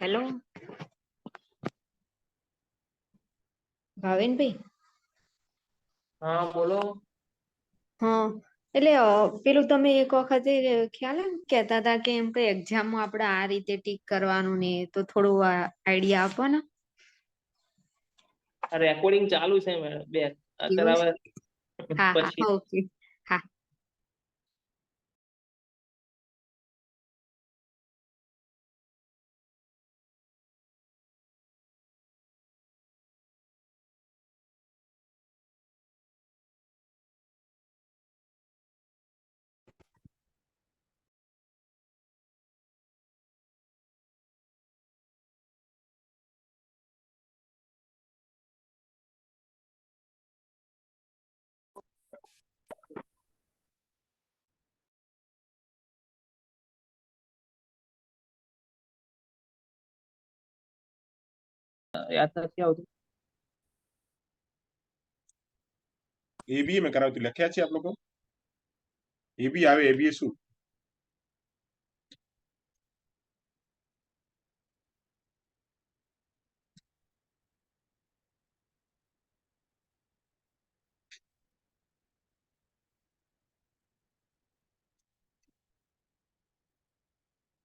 Hello ભાવિનભાઈ. હા બોલો. હા, એટલે પેલું તમે એક વખતે ખ્યાલ એમ કહેતા હતા કે એમ કે એક્ઝામમાં આપણે આ રીતે ટીક કરવાનું ને, તો થોડું આઈડિયા આપો ને. રેકોર્ડિંગ ચાલુ છે મેડમ. બે એવું અત્યારે છે? હા હા, પછી ઓકે. હા. યાદ નથી આવતું. એબીએ મેં કરાવતી લખ્યા છે આપ લોકો? એબી આવે, એબીએ શું?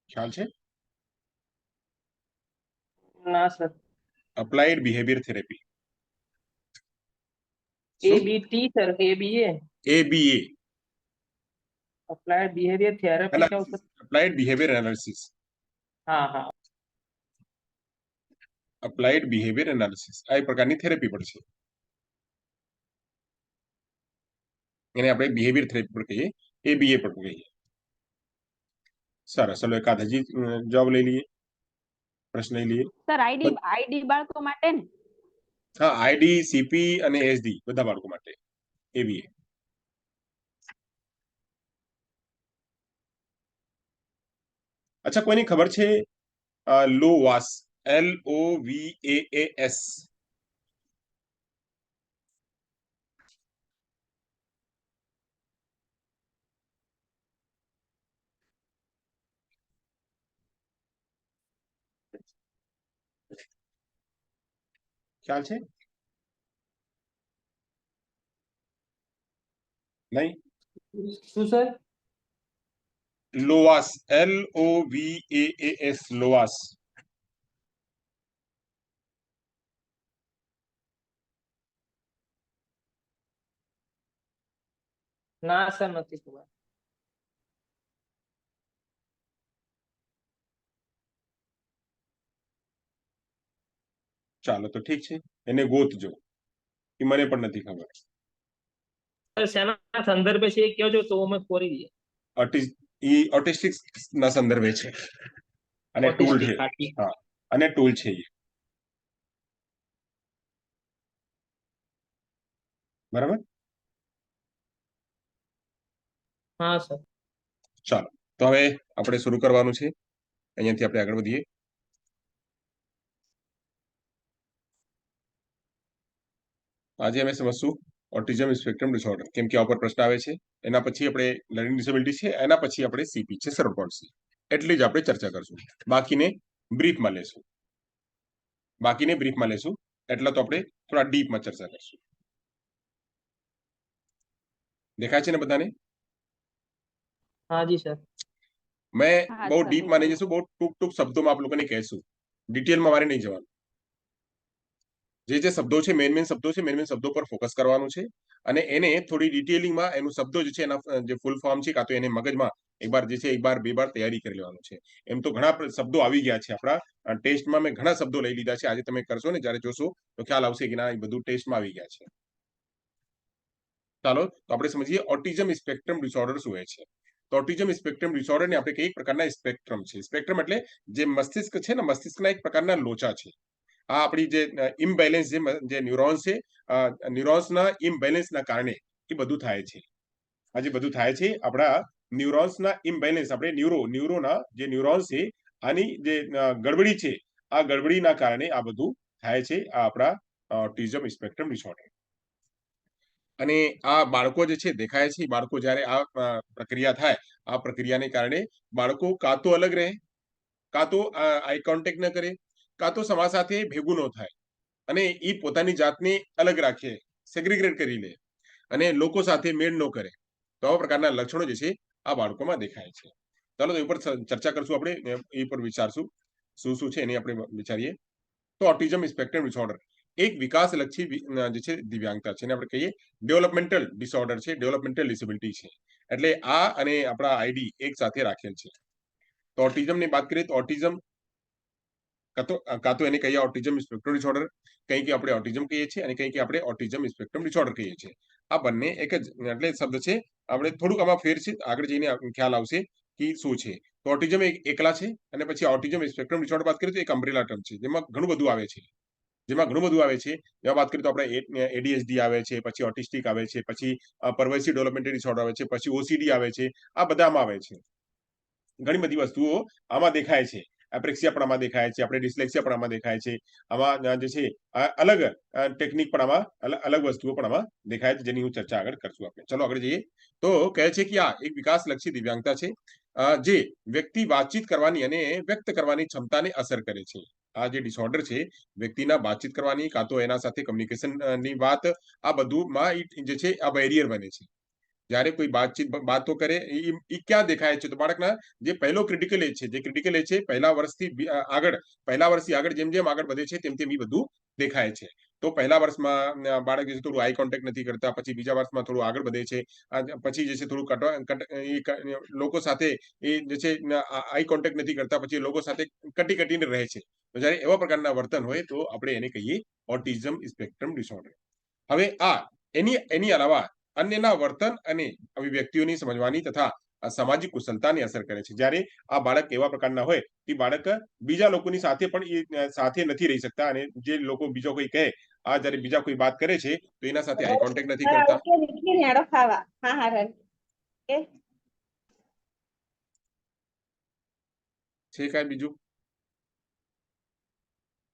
ખ્યાલ છે? ના sir. Applied behaviour therapy. ABT sir. ABA ABA applied behaviour therapy છે સર. Applied behaviour analysis. હા હા. અપ્લાઇડ બિહેવિયર એનાલિસિસ આ એક પ્રકારની થેરેપી પડશે. એને આપણે બિહેવિયર થેરેપી પણ કહીએ, એબીએ પણ કહીએ. સરસ, ચલો એકાદ હજી જવાબ લઈ લઈએ, પ્રશ્ન લઈ લઈએ. સર આઈડી બાળકો માટે ને? હા, આઈડી, સીપી અને એસડી બધા બાળકો માટે એબીએ. અચ્છા, કોઈની ખબર છે લોવાસ? LOVAAS. ખ્યાલ છે? નહીં? શું સર? લોવાસ, LOVAAS, લોવાસ. ના સર, નથી ખબર. ચાલો તો ઠીક છે, એને ગોતજો, એ મને પણ નથી ખબર. સર શેના સંદર્ભે છે એ કહો છો તો અમે ખોરી દઈએ. ઓટિસ્ટિક ના સંદર્ભે છે અને ટૂલ ઓટિસ્ટિક. છે. હા ઠીક. હા, અને ટૂલ છે એ. બરાબર. હા સર. ચાલો તો હવે આપણે શરૂ કરવાનું છે. અહીંયાથી આપણે આગળ વધીએ. આજે અમે સમજશું ઓટિઝમ સ્પેક્ટ્રમ ડિસઓર્ડર, કેમ કે આ ઉપર પ્રશ્ન આવે છે. એના પછી આપણે લર્નિંગ ડિસેબિલિટી છે, એના પછી આપણે સીપી છે, સરળ પડશે. એટલી જ આપણે ચર્ચા કરશું. બાકીને બ્રીફમાં લેશું. એટલા તો આપણે થોડા ડીપમાં ચર્ચા કરશું. દેખાય છે ને બધાને? હા જી સર. મેં હા બહુ સર, ડીપમાં નહીં દેખાય. જઈશું, બહુ ટૂંક શબ્દોમાં આપ લોકોને કહેશું. ડિટેલમાં મારે નહીં જવાનું. જે શબ્દો છે, મેન શબ્દો પર ફોકસ કરવાનું છે. અને એને થોડી ડિટેલિંગમાં એનું શબ્દો જે છે, એના જે ફૂલ ફોર્મ છે, કાં તો એને મગજમાં એક બાર બે બાર તૈયારી કરી લેવાનું છે. એમ તો ઘણા શબ્દો આવી ગયા છે આપણા ટેસ્ટમાં. મેં ઘણા શબ્દો લઈ લીધા છે. આજે તમે કરશો ને, જ્યારે જોશો તો ખ્યાલ આવશે કે ના, એ બધું ટેસ્ટમાં આવી ગયા છે. ચાલો તો આપણે સમજીએ ઓટિઝમ સ્પેક્ટ્રમ ડિસઓર્ડર શું છે. તો ઓટિઝમ સ્પેક્ટ્રમ ડિસઓર્ડર ને આપણે કઈ પ્રકારના સ્પેક્ટ્રમ છે. સ્પેક્ટ્રમ એટલે જે મસ્તિષ્ક છે ને, મસ્તિષ્કના એક પ્રકારના લોચા છે. આ આપણી જે ઇમ્બેલેન્સ જે ન્યુરોન્સ છે, ન્યુરોન્સના ઇમ્બેલેન્સના કારણે એ બધું થાય છે. આ જે બધું થાય છે, આપણા ન્યુરોન્સના ઇમ્બેલેન્સ, આપણે ન્યુરોના જે ન્યુરોન્સ છે, આની જે ગડબડી છે, આ ગડબડીના કારણે આ બધું થાય છે. આ આપણા ઓટિઝમ સ્પેક્ટ્રમ ડિસઓર્ડર. અને આ બાળકો જે છે દેખાય છે, બાળકો જ્યારે આ પ્રક્રિયા થાય, આ પ્રક્રિયાને કારણે બાળકો કાં તો અલગ રહે, કાં તો આઈ કોન્ટેક્ટ ન કરે, કાં તો સમાજ સાથે ભેગું ન થાય અને એ પોતાની જાતને અલગ રાખે, સેગ્રીગેટ કરી લે અને લોકો સાથે મેળ ન કરે, તો આવા પ્રકારના લક્ષણો જે છે આ બાળકોમાં દેખાય છે. ચાલો તો એ પર ચર્ચા કરશું, આપણે એ પર વિચારશું શું શું છે એની આપણે વિચારીએ. તો ઓટિઝમ સ્પેક્ટ્રમ ડિસઓર્ડર એક વિકાસલક્ષી જે છે દિવ્યાંગતા છે, એને આપણે કહીએ ડેવલપમેન્ટલ ડિસઓર્ડર છે, ડેવલપમેન્ટલ ડિસેબિલિટી છે. એટલે આ અને આપણા આઈડી એક સાથે રાખેલ છે. તો ઓટિઝમની વાત કરીએ તો ઓટિઝમ કાં તો એને કહીએ ઓટિઝમ સ્પેક્ટ્રમ ડિસઓર્ડર, કંઈ કે આપણે ઓટિઝમ કહીએ છીએ અને કંઈ કે આપણે ઓટિઝમ સ્પેક્ટ્રમ ડિસઓર્ડર કહીએ છીએ. આ બંને એક જ એટલે શબ્દ છે. આપણે થોડુંક આમાં ફેર છે, આગળ જઈને ખ્યાલ આવશે કે શું છે. તો ઓટિઝમ એકલા છે અને પછી ઓટિઝમ સ્પેક્ટ્રમ ડિસઓર્ડર વાત કરીએ તો એક અમ્બ્રેલા ટર્મ છે, જેમાં ઘણું બધું આવે છે. એમાં વાત કરીએ તો આપણે એડીએચડી આવે છે, પછી ઓટિસ્ટિક આવે છે, પછી પરવર્સિવ ડેવલપમેન્ટલ ડિસઓર્ડર આવે છે, પછી ઓસીડી આવે છે. આ બધામાં આવે છે. ઘણી બધી વસ્તુઓ આમાં દેખાય છે. એપ્રેક્સિયા પણ આમાં દેખાય છે, આપણે ડિસ્લેક્સિયા પણ આમાં દેખાય છે. આમાં જે છે અલગ ટેકનિક પણ આમાં અલગ વસ્તુઓ પણ આમાં દેખાય છે, જેની હું ચર્ચા આગળ કરશું આપણે. ચલો આગળ જઈએ. તો કહે છે કે આ એક વિકાસલક્ષી દિવ્યાંગતા છે, જે વ્યક્તિ વાતચીત કરવાની અને વ્યક્ત કરવાની ક્ષમતાને અસર કરે છે. આ જે ડિસઓર્ડર છે વ્યક્તિના વાતચીત કરવાની, કાં તો એના સાથે કમ્યુનિકેશન ની વાત, આ બધુંમાં જે છે આ બેરિયર બને છે. જ્યારે કોઈ વાતો કરે એ ક્યાં દેખાય છે, તો બાળકના જે પહેલો ક્રિટિકલ એજ છે, જે ક્રિટિકલ એજ છે પહેલા વર્ષથી આગળ જેમ જેમ આગળ વધે છે તેમ તેમ એ બધું દેખાય છે. તો પહેલા વર્ષમાં બાળક જે છે થોડું આઈ કોન્ટેક્ટ નથી કરતા, પછી બીજા વર્ષમાં થોડું આગળ વધે છે, પછી જે છે થોડું લોકો સાથે એ જે છે આઈ કોન્ટેક્ટ નથી કરતા, પછી લોકો સાથે કટીને રહે છે. તો જ્યારે એવા પ્રકારના વર્તન હોય તો આપણે એને કહીએ ઓટિઝમ સ્પેક્ટ્રમ ડિસઓર્ડર. હવે એની અલાવા અન્યના વર્તન અને અભિવ્યક્તિઓની સમજવાની તથા સામાજિક કુશળતાને અસર કરે છે. જ્યારે આ બાળક એવા પ્રકારના હોય કે બાળક બીજા લોકોની સાથે પણ સાથે નથી રહી શકતા, અને જે લોકો બીજો કોઈ કહે, આ જ્યારે બીજા કોઈ વાત કરે છે તો એના સાથે આઈ કોન્ટેક્ટ નથી કરતા. છે કાંઈ બીજું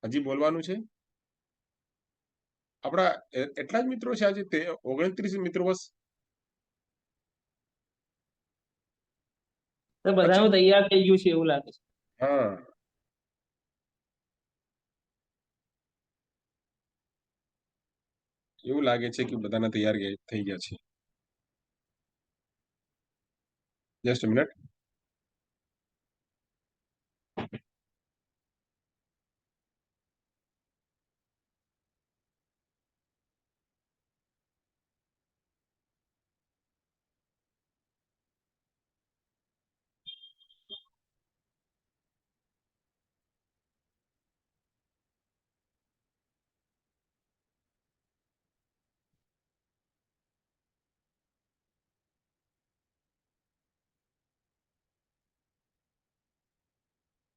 હજી બોલવાનું છે? આપણા એટલા જ મિત્રો છે આજે 29 મિત્રો બસ? બધાનું તૈયાર થઈ ગયું છે એવું લાગે છે. હા, એવું લાગે છે કે બધાના તૈયાર થઈ ગયા છે. Just minute.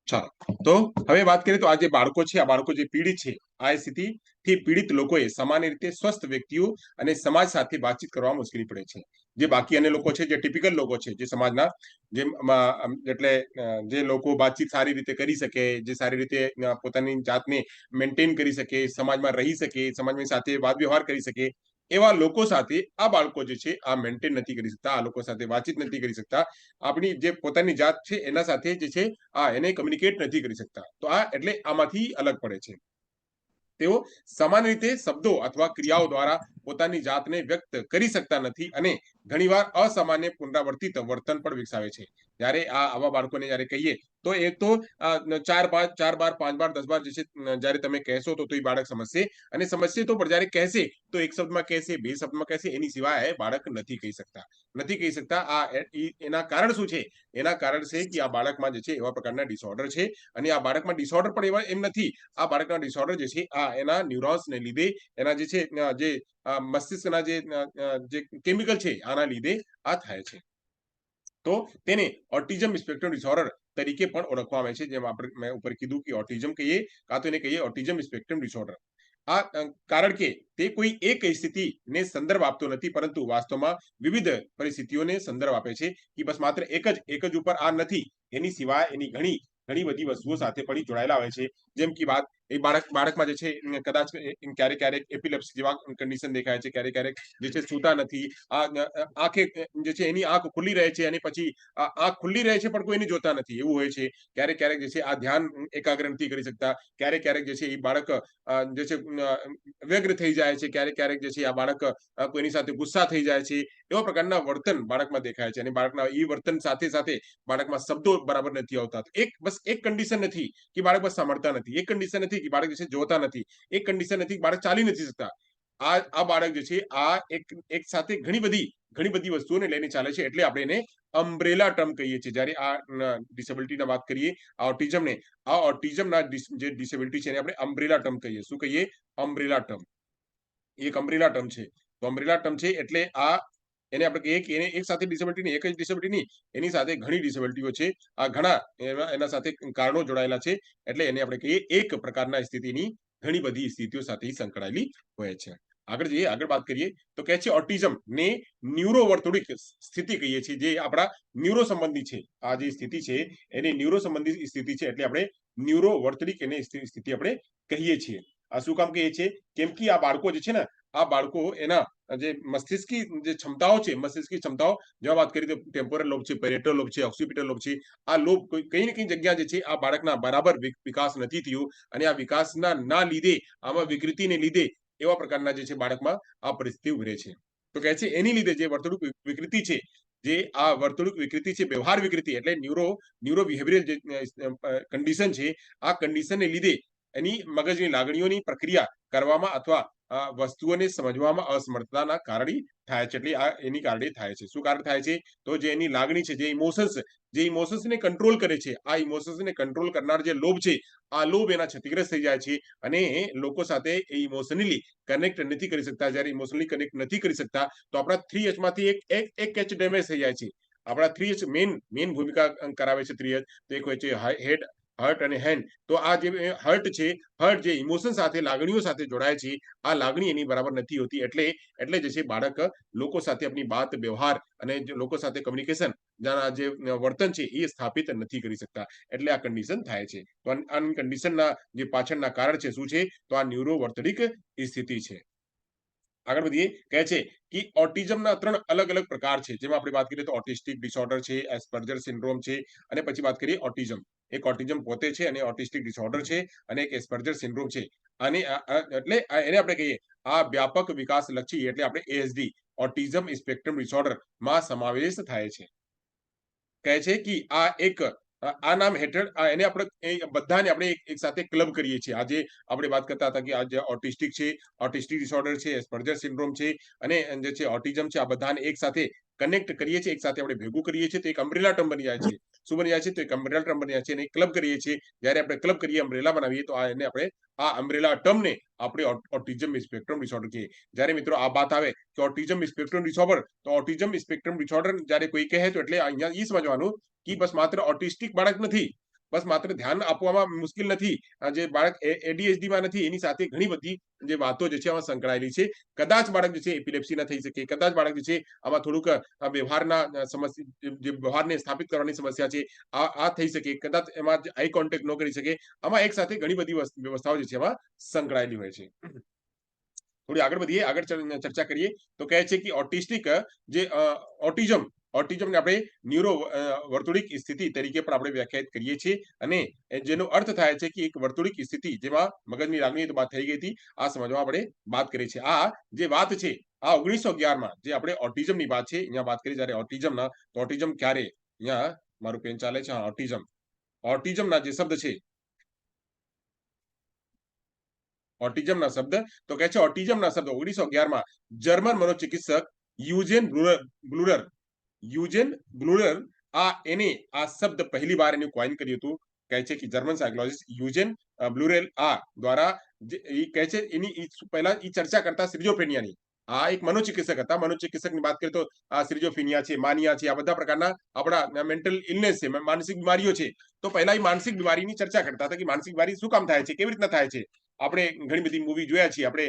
ચાલો, તો હવે વાત કરીએ તો આ જે બાળકો છે, આ બાળકો જે પીડિત છે, આ સ્થિતિથી પીડિત લોકોએ સામાન્ય રીતે સ્વસ્થ વ્યક્તિઓ અને સમાજ સાથે વાતચીત કરવામાં મુશ્કેલી પડે છે. જે બાકી અન્ય લોકો છે, જે ટિપિકલ લોકો છે, જે સમાજના જેમ એટલે જે લોકો વાતચીત સારી રીતે કરી શકે, જે સારી રીતે પોતાની જાતને મેન્ટેન કરી શકે, સમાજમાં રહી શકે, સમાજની સાથે વાદ વ્યવહાર કરી શકે, એવા લોકો સાથે આ બાળકો જે છે આ મેન્ટેન નથી કરી શકતા, આ લોકો સાથે વાતચીત નથી કરી શકતા, આપણી જે પોતાની જાત છે એના સાથે જે છે એને કમ્યુનિકેટ નથી કરી શકતા. તો આ એટલે આમાંથી અલગ પડે છે. તેઓ સામાન્ય રીતે શબ્દો અથવા ક્રિયાઓ દ્વારા પોતાની જાતને વ્યક્ત કરી શકતા નથી અને ઘણીવાર અસામાન્ય પુનરાવર્તિત વર્તન પણ વિકસાવે છે. જ્યારે આવા બાળકોને જ્યારે કહીએ તો એ તો 4 બાર 5 બાર 10 બાર જે છે જ્યારે તમે કહેશો તો એ બાળક સમજશે, અને સમજશે તો પણ જ્યારે કહેશે તો એક શબ્દમાં કહેશે, બે શબ્દમાં કહેશે, એની સિવાય બાળક નથી કહી શકતા. એના કારણ શું છે? એના કારણ છે કે આ બાળકમાં જે છે એવા પ્રકારના ડિસઓર્ડર છે, અને આ બાળકમાં ડિસઓર્ડર પણ એવા એમ નથી. આ બાળકના ડિસઓર્ડર જે છે આ એના ન્યુરોન્સને લીધે, એના જે છે જે મસ્તિષ્કના જે કેમિકલ છે આના લીધે આ થાય છે. તો તેને ઓટિઝમ સ્પેક્ટ્રમ ડિસઓર્ડર તરીકે પણ ઓળખવામાં આવે છે. જેમ આપણે મેં ઉપર કીધું કે ઓટિઝમ કહીએ કાં તો એને કહીએ ઓટિઝમ સ્પેક્ટ્રમ ડિસઓર્ડર. આ કારણ કે તે કોઈ એક સ્થિતિને સંદર્ભ આપતો નથી, પરંતુ વાસ્તવમાં વિવિધ પરિસ્થિતિઓને સંદર્ભ આપે છે. કે બસ માત્ર એક જ ઉપર આ નથી, એની સિવાય એની ઘણી બધી વસ્તુઓ સાથે પણ જોડાયેલા હોય છે. જેમ કે વાત એ બાળકમાં જે છે કદાચ ક્યારેક ક્યારેક એપિલેપ્સી જેવા કન્ડિશન દેખાય છે, ક્યારેક ક્યારેક જે છે સૂતા નથી, આંખે જે છે એની આંખ ખુલ્લી રહે છે અને પછી આંખ ખુલ્લી રહે છે પણ કોઈને જોતા નથી એવું હોય છે. ક્યારેક ક્યારેક જે છે આ ધ્યાન એકાગ્ર નથી કરી શકતા, ક્યારેક ક્યારેક જે છે એ બાળક જે છે વ્યગ્ર થઈ જાય છે, ક્યારેક ક્યારેક જે છે આ બાળક કોઈની સાથે ગુસ્સા થઈ જાય છે. એવા પ્રકારના વર્તન બાળકમાં દેખાય છે અને બાળકના એ વર્તન સાથે સાથે બાળકમાં શબ્દો બરાબર નથી આવતા. બસ એક કન્ડિશન નથી કે બાળક બસ સાંભળતા નથી, એક કન્ડિશન નથી કે બાળક જે છે જોતા નથી, એક કન્ડિશન નથી કે બાળક ચાલી નથી શકતા. આ બાળક જે છે આ એક સાથે ઘણી બધી વસ્તુઓને લઈને ચાલે છે. એટલે આપણે એને અમ્બ્રેલા ટર્મ કહીએ છીએ. જ્યારે આ ડિસેબિલિટીના વાત કરીએ, આ ઓટિઝમના જે ડિસેબિલિટી છે એને આપણે અમ્બ્રેલા ટર્મ કહીએ. શું કહીએ? Umbrella term. એક અમ્બ્રેલા ટર્મ છે. તો અમ્બ્રેલા ટર્મ છે એટલે એને આપણે કહીએ કે એને એક સાથે ડિસેબિલિટી નહીં, એક જ ડિસેબિલિટી નહીં, એની સાથે ઘણી ડિસેબિલિટીઓ છે. આ ઘણા એના સાથે કારણો જોડાયેલા છે. એટલે એને આપણે કહીએ એક પ્રકારના સ્થિતિની ઘણી બધી સ્થિતિઓ સાથે સંકળાયેલી હોય છે. આગળ જઈએ, આગળ વાત કરીએ તો કહે છે ઓટિઝમ ને ન્યુરોવર્તુળિક સ્થિતિ કહીએ છીએ, જે આપણા ન્યુરો સંબંધી છે. આ જે સ્થિતિ છે એને ન્યુરો સંબંધી સ્થિતિ છે એટલે આપણે ન્યુરોવર્તુળિક એની સ્થિતિ આપણે કહીએ છીએ. આ શું કામ કહીએ છીએ? કેમ કે આ બાળકો જે છે ને, આ બાળકો એના જે મસ્તિષ્કી જે ક્ષમતાઓ છે, મસ્તિષ્કી ક્ષમતાઓ જેમાં વાત કરીએ તો ટેમ્પોરલ લોબ છે, પેરેટલ લોબ છે, ઓક્સિપિટલ લોબ છે, આ લોબ કઈ ને કઈ જગ્યા જે છે આ બાળકના બરાબર વિકાસ નથી થયું અને આ વિકાસના ના લીધે, આમાં વિકૃતિને લીધે એવા પ્રકારના જે છે બાળકમાં આ પરિસ્થિતિ ઉભરે છે. તો કહે છે એની લીધે જે વર્તણૂક વિકૃતિ છે, જે આ વર્તણૂક વિકૃતિ છે, વ્યવહાર વિકૃતિ એટલે ન્યુરો બિહેવિયરલ જે કન્ડિશન છે, આ કન્ડિશનને લીધે એની મગજની લાગણીઓની પ્રક્રિયા કરવામાં અથવા વસ્તુઓને સમજવામાં અસમર્થતાના કારણે થાય છે. એટલે આ એની કારણે થાય છે. શું કારણ થાય છે? તો જે એની લાગણી છે, જે ઇમોશન્સને કંટ્રોલ કરે છે, આ ઇમોશન્સને કંટ્રોલ કરનાર જે લોભ છે, આ લોભ એના ક્ષતિગ્રસ્ત થઈ જાય છે અને લોકો સાથે એ ઇમોશનલી કનેક્ટ નથી કરી શકતા. જ્યારે ઇમોશનલી કનેક્ટ નથી કરી શકતા તો આપણા 3H માંથી એક H ડેમેજ થઈ જાય છે. આપણા 3H મેઇન ભૂમિકા કરાવે છે. 3H તો એક હોય છે હેડ, હર્ટ અને હેન્ડ. તો આ જે હર્ટ છે, હર્ટ જે ઇમોશન સાથે, લાગણીઓ સાથે જોડાય છે, આ લાગણી એની બરાબર નથી હોતી. એટલે જે છે બાળક લોકો સાથે આપણી વાત વ્યવહાર અને લોકો સાથે કમ્યુનિકેશન જે વર્તન છે એ સ્થાપિત નથી કરી શકતા. એટલે આ કન્ડિશન થાય છે. તો આ કન્ડિશનના જે પાછળના કારણ છે શું છે? તો આ ન્યુરોવર્તણિક સ્થિતિ છે. આગળ વધીએ. કહે છે કે ઓટિઝમના 3 અલગ અલગ પ્રકાર છે. જેમાં આપણે વાત કરીએ તો ઓટિસ્ટિક ડિસઓર્ડર છે, એસ્પર્જર સિન્ડ્રોમ છે અને પછી વાત કરીએ ઓટિઝમ. એક ઓટિઝમ પોતે છે અને ઓટિસ્ટિક ડિસઓર્ડર છે અને એક એસ્પર્જર સિન્ડ્રોમ છે. અને એટલે એને આપણે કહીએ આ વ્યાપક વિકાસલક્ષી એટલે આપણે ASD ઓટિઝમ સ્પેક્ટ્રમ ડિસઓર્ડર માં સમાવેશ થાય છે. કહે છે કે આ નામ હેઠળ એને આપણે બધાને આપણે એક સાથે ક્લબ કરીએ છીએ. આજે આપણે વાત કરતા હતા કે આ જે ઓટિસ્ટિક છે, ઓટિસ્ટિક ડિસઓર્ડર છે, એસ્પર્જર સિન્ડ્રોમ છે અને જે છે ઓટિઝમ છે, આ બધાને એક સાથે કનેક્ટ કરીએ છીએ, એક સાથે આપણે ભેગું કરીએ છીએ તો એક અમ્બ્રેલા ટર્મ બની જાય છે. શું બની જાય છે? તો એક અમ્બ્રેલા ટર્મ બની જાય છે અને એક ક્લબ કરીએ છીએ. જ્યારે આપણે ક્લબ કરીએ, અમ્બ્રેલા બનાવીએ તો એને આપણે આ અમ્બ્રેલા ટર્મને આપણે ઓટિઝમ સ્પેક્ટ્રમ ડિસઓર્ડર કહીએ. જ્યારે મિત્રો આ વાત આવે કે ઓટિઝમ સ્પેક્ટ્રમ ડિસઓર્ડર, તો ઓટિઝમ સ્પેક્ટ્રમ ડિસઓર્ડર જ્યારે કોઈ કહે તો એટલે અહીંયા એ સમજવાનું કે બસ માત્ર ઓટિસ્ટિક બાળક નથી, બસ માત્ર ધ્યાન આપવામાં મુશ્કેલ નથી, જે બાળક ADHD માં નથી, એની સાથે ઘણી બધી જે વાતો જે છે આમાં સંકળાયેલી છે. કદાચ બાળક જે છે એપિલેપ્સી ના થઈ શકે, કદાચ બાળક જે છે આમાં થોડુંક વ્યવહારના સમસ્યા, જે વ્યવહારને સ્થાપિત કરવાની સમસ્યા છે આ થઈ શકે, કદાચ એમાં આઈ કોન્ટેક્ટ ન કરી શકે. આમાં એક સાથે ઘણી બધી વ્યવસ્થાઓ જે છે એમાં સંકળાયેલી હોય છે. થોડી આગળ વધીએ, આગળ ચર્ચા કરીએ તો કહે છે કે ઓટિસ્ટિક જે ઓટિઝમને આપણે ન્યુરો વર્તુળિક સ્થિતિ તરીકે પણ આપણે વ્યાખ્યાયિત કરીએ છીએ અને જેનો અર્થ થાય છે કે એક વર્તુળિક સ્થિતિ જેમાં મગજની લાગણી તો વાત થઈ ગઈ હતી, આ સમજવા આપણે વાત કરીએ છીએ. આ જે વાત છે આ 1911 માં જે આપણે ઓટિઝમની વાત છે અહીંયા વાત કરી. જ્યારે ઓટિઝમના, તો ઓટિઝમ ક્યારે, અહીંયા મારું પેન ચાલે છે, ઓટિઝમના જે શબ્દ છે, ઓટિઝમના શબ્દ, તો કહે છે ઓટિઝમના શબ્દ 1911 માં જર્મન મનોચિકિત્સક યુજેન બ્લુરર એને આ શબ્દ પહેલી વાર એનું કોઇન કર્યું હતું. કહે છે કે જર્મન સાયકોલોજીસ્ટ યુજેન બ્લુરેલ દ્વારા કહે છે એની પહેલા એ ચર્ચા કરતા સિઝોફ્રેનિયાની. આ એક મનોચિકિત્સક હતા. મનોચિકિત્સકની વાત કરીએ તો આ સિઝોફ્રેનિયા છે, માનિયા છે, આ બધા પ્રકારના આપણા મેન્ટલ ઇલનેસ છે, માનસિક બીમારીઓ છે. તો પહેલા એ માનસિક બીમારીની ચર્ચા કરતા હતા કે માનસિક બીમારી શું કામ થાય છે, કેવી રીતના થાય છે. આપણે ઘણી બધી મૂવી જોયા છીએ. આપણે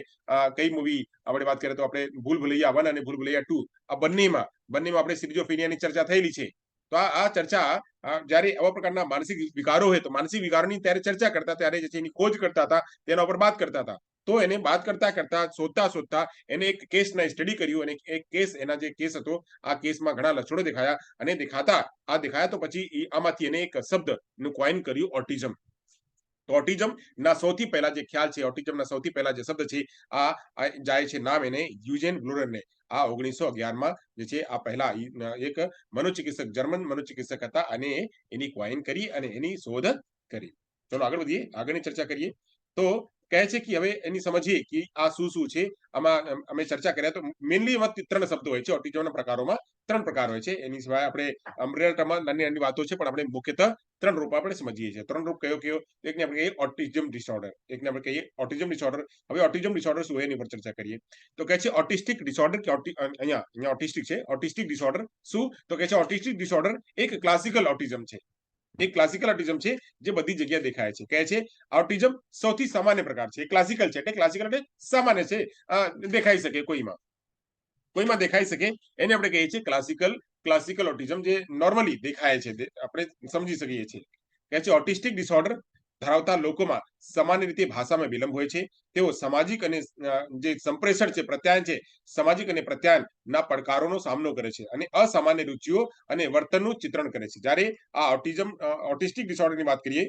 કઈ મૂવી આપણે વાત કરીએ તો આપણે ભૂલ ભુલૈયા 1 અને ભૂલ ભુલૈયા 2, આ બંનેમાં આપણે સિઝોફ્રેનિયાની ચર્ચા થયેલી છે. તો આ ચર્ચા જ્યારે આવા પ્રકારના માનસિક વિકારો હોય તો માનસિક વિકારોની ત્યારે ચર્ચા કરતા, ત્યારે જે છે એની ખોજ કરતા હતા, તેના ઉપર વાત કરતા હતા. તો એને વાત કરતા કરતા શોધતા એને એક કેસના સ્ટડી કર્યું અને એક કેસ, એના જે કેસ હતો, આ કેસમાં ઘણા લક્ષણો દેખાયા અને દેખાયા તો પછી આમાંથી એને એક શબ્દ નું કોઈન કર્યું, ઓટિઝમ. તો ઓટિઝમ ના સૌથી પહેલા જે ખ્યાલ છે, ઓટિઝમ ના સૌથી પહેલા જે શબ્દ છે, આ જાય છે નામ એને યુજેન બ્લુરને. આ 1911માં જે છે આ પહેલા એક મનોચિકિત્સક, જર્મન મનોચિકિત્સક હતા અને એની કોઈન કરી અને એની શોધ કરી. ચલો આગળ વધીએ, આગળની ચર્ચા કરીએ. તો કહે છે કે હવે એની સમજીએ કે આ શું છે. આમાં અમે ચર્ચા કર્યા તો મેઇનલી એમાં 3 શબ્દો હોય છે. ઓટિઝમના પ્રકારોમાં 3 પ્રકાર હોય છે. એની સિવાય આપણે અમરેલટામાં નાની વાતો છે, પણ આપણે મુખ્યતઃ 3 રૂપ આપણે સમજીએ છીએ. 3 રૂપ કયો? એકને આપણે કહીએ ઓટિઝમ ડિસઓર્ડર, એકને આપણે કહીએ ઓટિઝમ ડિસઓર્ડર. હવે ઓટિઝમ ડિસઓર્ડર શું હોય એની પર ચર્ચા કરીએ. તો કહે છે ઓટિસ્ટિક ડિસઓર્ડર કે અહીંયા ઓટિસ્ટિક છે. ઓટિસ્ટિક ડિસઓર્ડર શું? તો કહે છે ઓટિસ્ટિક ડિસઓર્ડર એક ક્લાસિકલ ઓટિઝમ છે. એક ક્લાસિકલ ઓટિઝમ છે જે બધી જગ્યાએ દેખાય છે. કહે છે ઓટિઝમ સૌથી સામાન્ય પ્રકાર છે. ક્લાસિકલ છે એટલે ક્લાસિકલ એટલે સામાન્ય છે, દેખાઈ શકે, કોઈમાં દેખાઈ શકે, એને આપણે કહીએ છીએ ક્લાસિકલ ઓટિઝમ, જે નોર્મલી દેખાય છે, આપણે સમજી શકીએ છીએ. કહે છે ઓટિસ્ટિક ડિસઓર્ડર ધરાવતા લોકોમાં સામાન્ય રીતે ભાષામાં વિલંબ હોય છે. તેઓ સામાજિક અને જે સંપ્રેષણ છે, પ્રત્યાયન છે, સામાજિક અને પ્રત્યાયનના પડકારોનો સામનો કરે છે અને અસામાન્ય રુચિઓ અને વર્તનનું ચિત્રણ કરે છે. જ્યારે આ ઓટિસ્ટિક ડિસઓર્ડરની વાત કરીએ,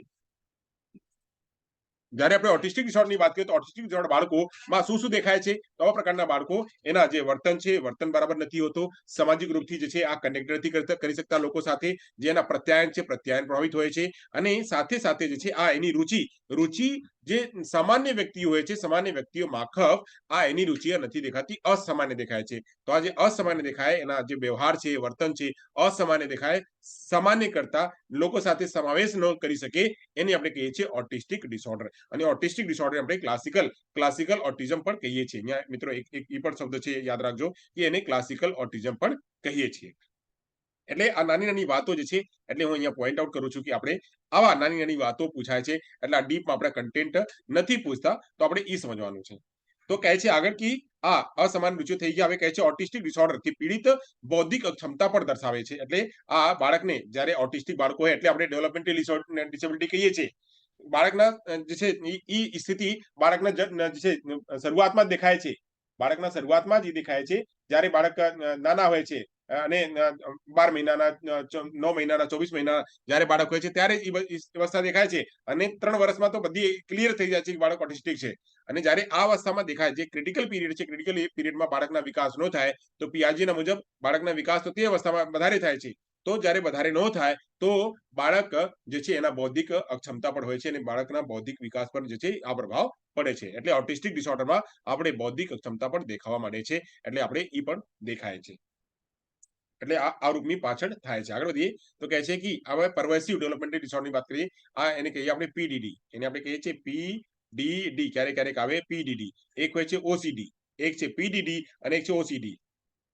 જ્યારે આપણે ઓટિસ્ટિક ડિસઓર્ડરની વાત કરીએ તો ઓટિસ્ટિક ડિસઓર્ડર બાળકોમાં શું દેખાય છે? તો આવા પ્રકારના બાળકો, એના જે વર્તન છે, વર્તન બરાબર નથી હોતો, સામાજિક રૂપથી જે છે આ કનેક્ટ નથી કરી શકતા લોકો સાથે, જે એના પ્રત્યાયન છે, પ્રત્યાયન પ્રભાવિત હોય છે અને સાથે જે છે આ એની રુચિ જે સામાન્ય વ્યક્તિઓ હોય છે, સામાન્ય વ્યક્તિઓ માખફ આ એની રુચિ નથી દેખાતી, અસામાન્ય દેખાય છે. તો આ જે અસામાન્ય દેખાય, એના જે વ્યવહાર છે, વર્તન છે, અસામાન્ય દેખાય, સામાન્ય કરતા લોકો સાથે સમાવેશ ન કરી શકે, એને આપણે કહીએ છીએ ઓટિસ્ટિક ડિસઓર્ડર. અને ઓટિસ્ટિક ડિસઓર્ડર આપણે ક્લાસિકલ ઓટિઝમ પણ કહીએ છીએ. અહીંયા મિત્રો એક પણ શબ્દ છે, યાદ રાખજો કે એને ક્લાસિકલ ઓટિઝમ પણ કહીએ છીએ. એટલે આ નાની વાતો જે છે, એટલે હું અહીંયા પોઈન્ટ આઉટ કરું છું કે આપણે આવા નાની વાતો પૂછાય છે, એટલે આ ડીપમાં આપણે કન્ટેન્ટ નથી પૂછતા, તો આપણે એ સમજવાનું છે. તો કહે છે આગળ કે આ અસમાન રુચિઓ થઈ ગયા. હવે કહે છે ઓટિસ્ટિક ડિસઓર્ડર થી પીડિત બૌદ્ધિક ક્ષમતા પણ દર્શાવે છે. એટલે આ બાળકને, જ્યારે ઓટિસ્ટિક બાળકો હોય એટલે આપણે ડેવલપમેન્ટલ ડિસેબિલિટી કહીએ છીએ. બાળકના જે છે એ સ્થિતિ બાળકના જે છે શરૂઆતમાં જ દેખાય છે. બાળકના શરૂઆતમાં જ દેખાય છે, જ્યારે બાળક નાના હોય છે અને 12 મહિનાના, 9 મહિનાના, 24 મહિના જ્યારે બાળક હોય છે, ત્યારે એ અવસ્થા દેખાય છે અને 3 વર્ષમાં તો બધી ક્લિયર થઈ જાય છે કે બાળક ઓટિસ્ટિક છે. અને જ્યારે આ અવસ્થામાં દેખાય, જે ક્રિટિકલ પીરિયડ છે, ક્રિટિકલ પીરિયડમાં બાળકના વિકાસ ન થાય, તો પિયાજીના મુજબ બાળકના વિકાસ તો તે અવસ્થામાં વધારે થાય છે. તો જ્યારે વધારે ન થાય તો બાળક જે છે એના બૌદ્ધિક અક્ષમતા પણ હોય છે અને બાળકના બૌદ્ધિક વિકાસ પર જે છે આ પ્રભાવ પડે છે. એટલે ઓટિસ્ટિક ડિસઓર્ડરમાં આપણે બૌદ્ધિક અક્ષમતા પણ દેખાવા માંડે છે, એટલે આપણે એ પણ દેખાય છે. એટલે આ રૂપની પાછળ થાય છે. આગળ વધીએ તો કહે છે કે હવે પરવેસિવ ડેવલપમેન્ટલ ડિસઓર્ડરની વાત કરીએ. એને કહીએ આપણે પીડીડી. એને આપણે કહીએ છીએ પીડીડી. ક્યારેક આવે પીડીડી. એક હોય છે ઓસીડી, એક છે પીડીડી અને એક છે ઓસીડી.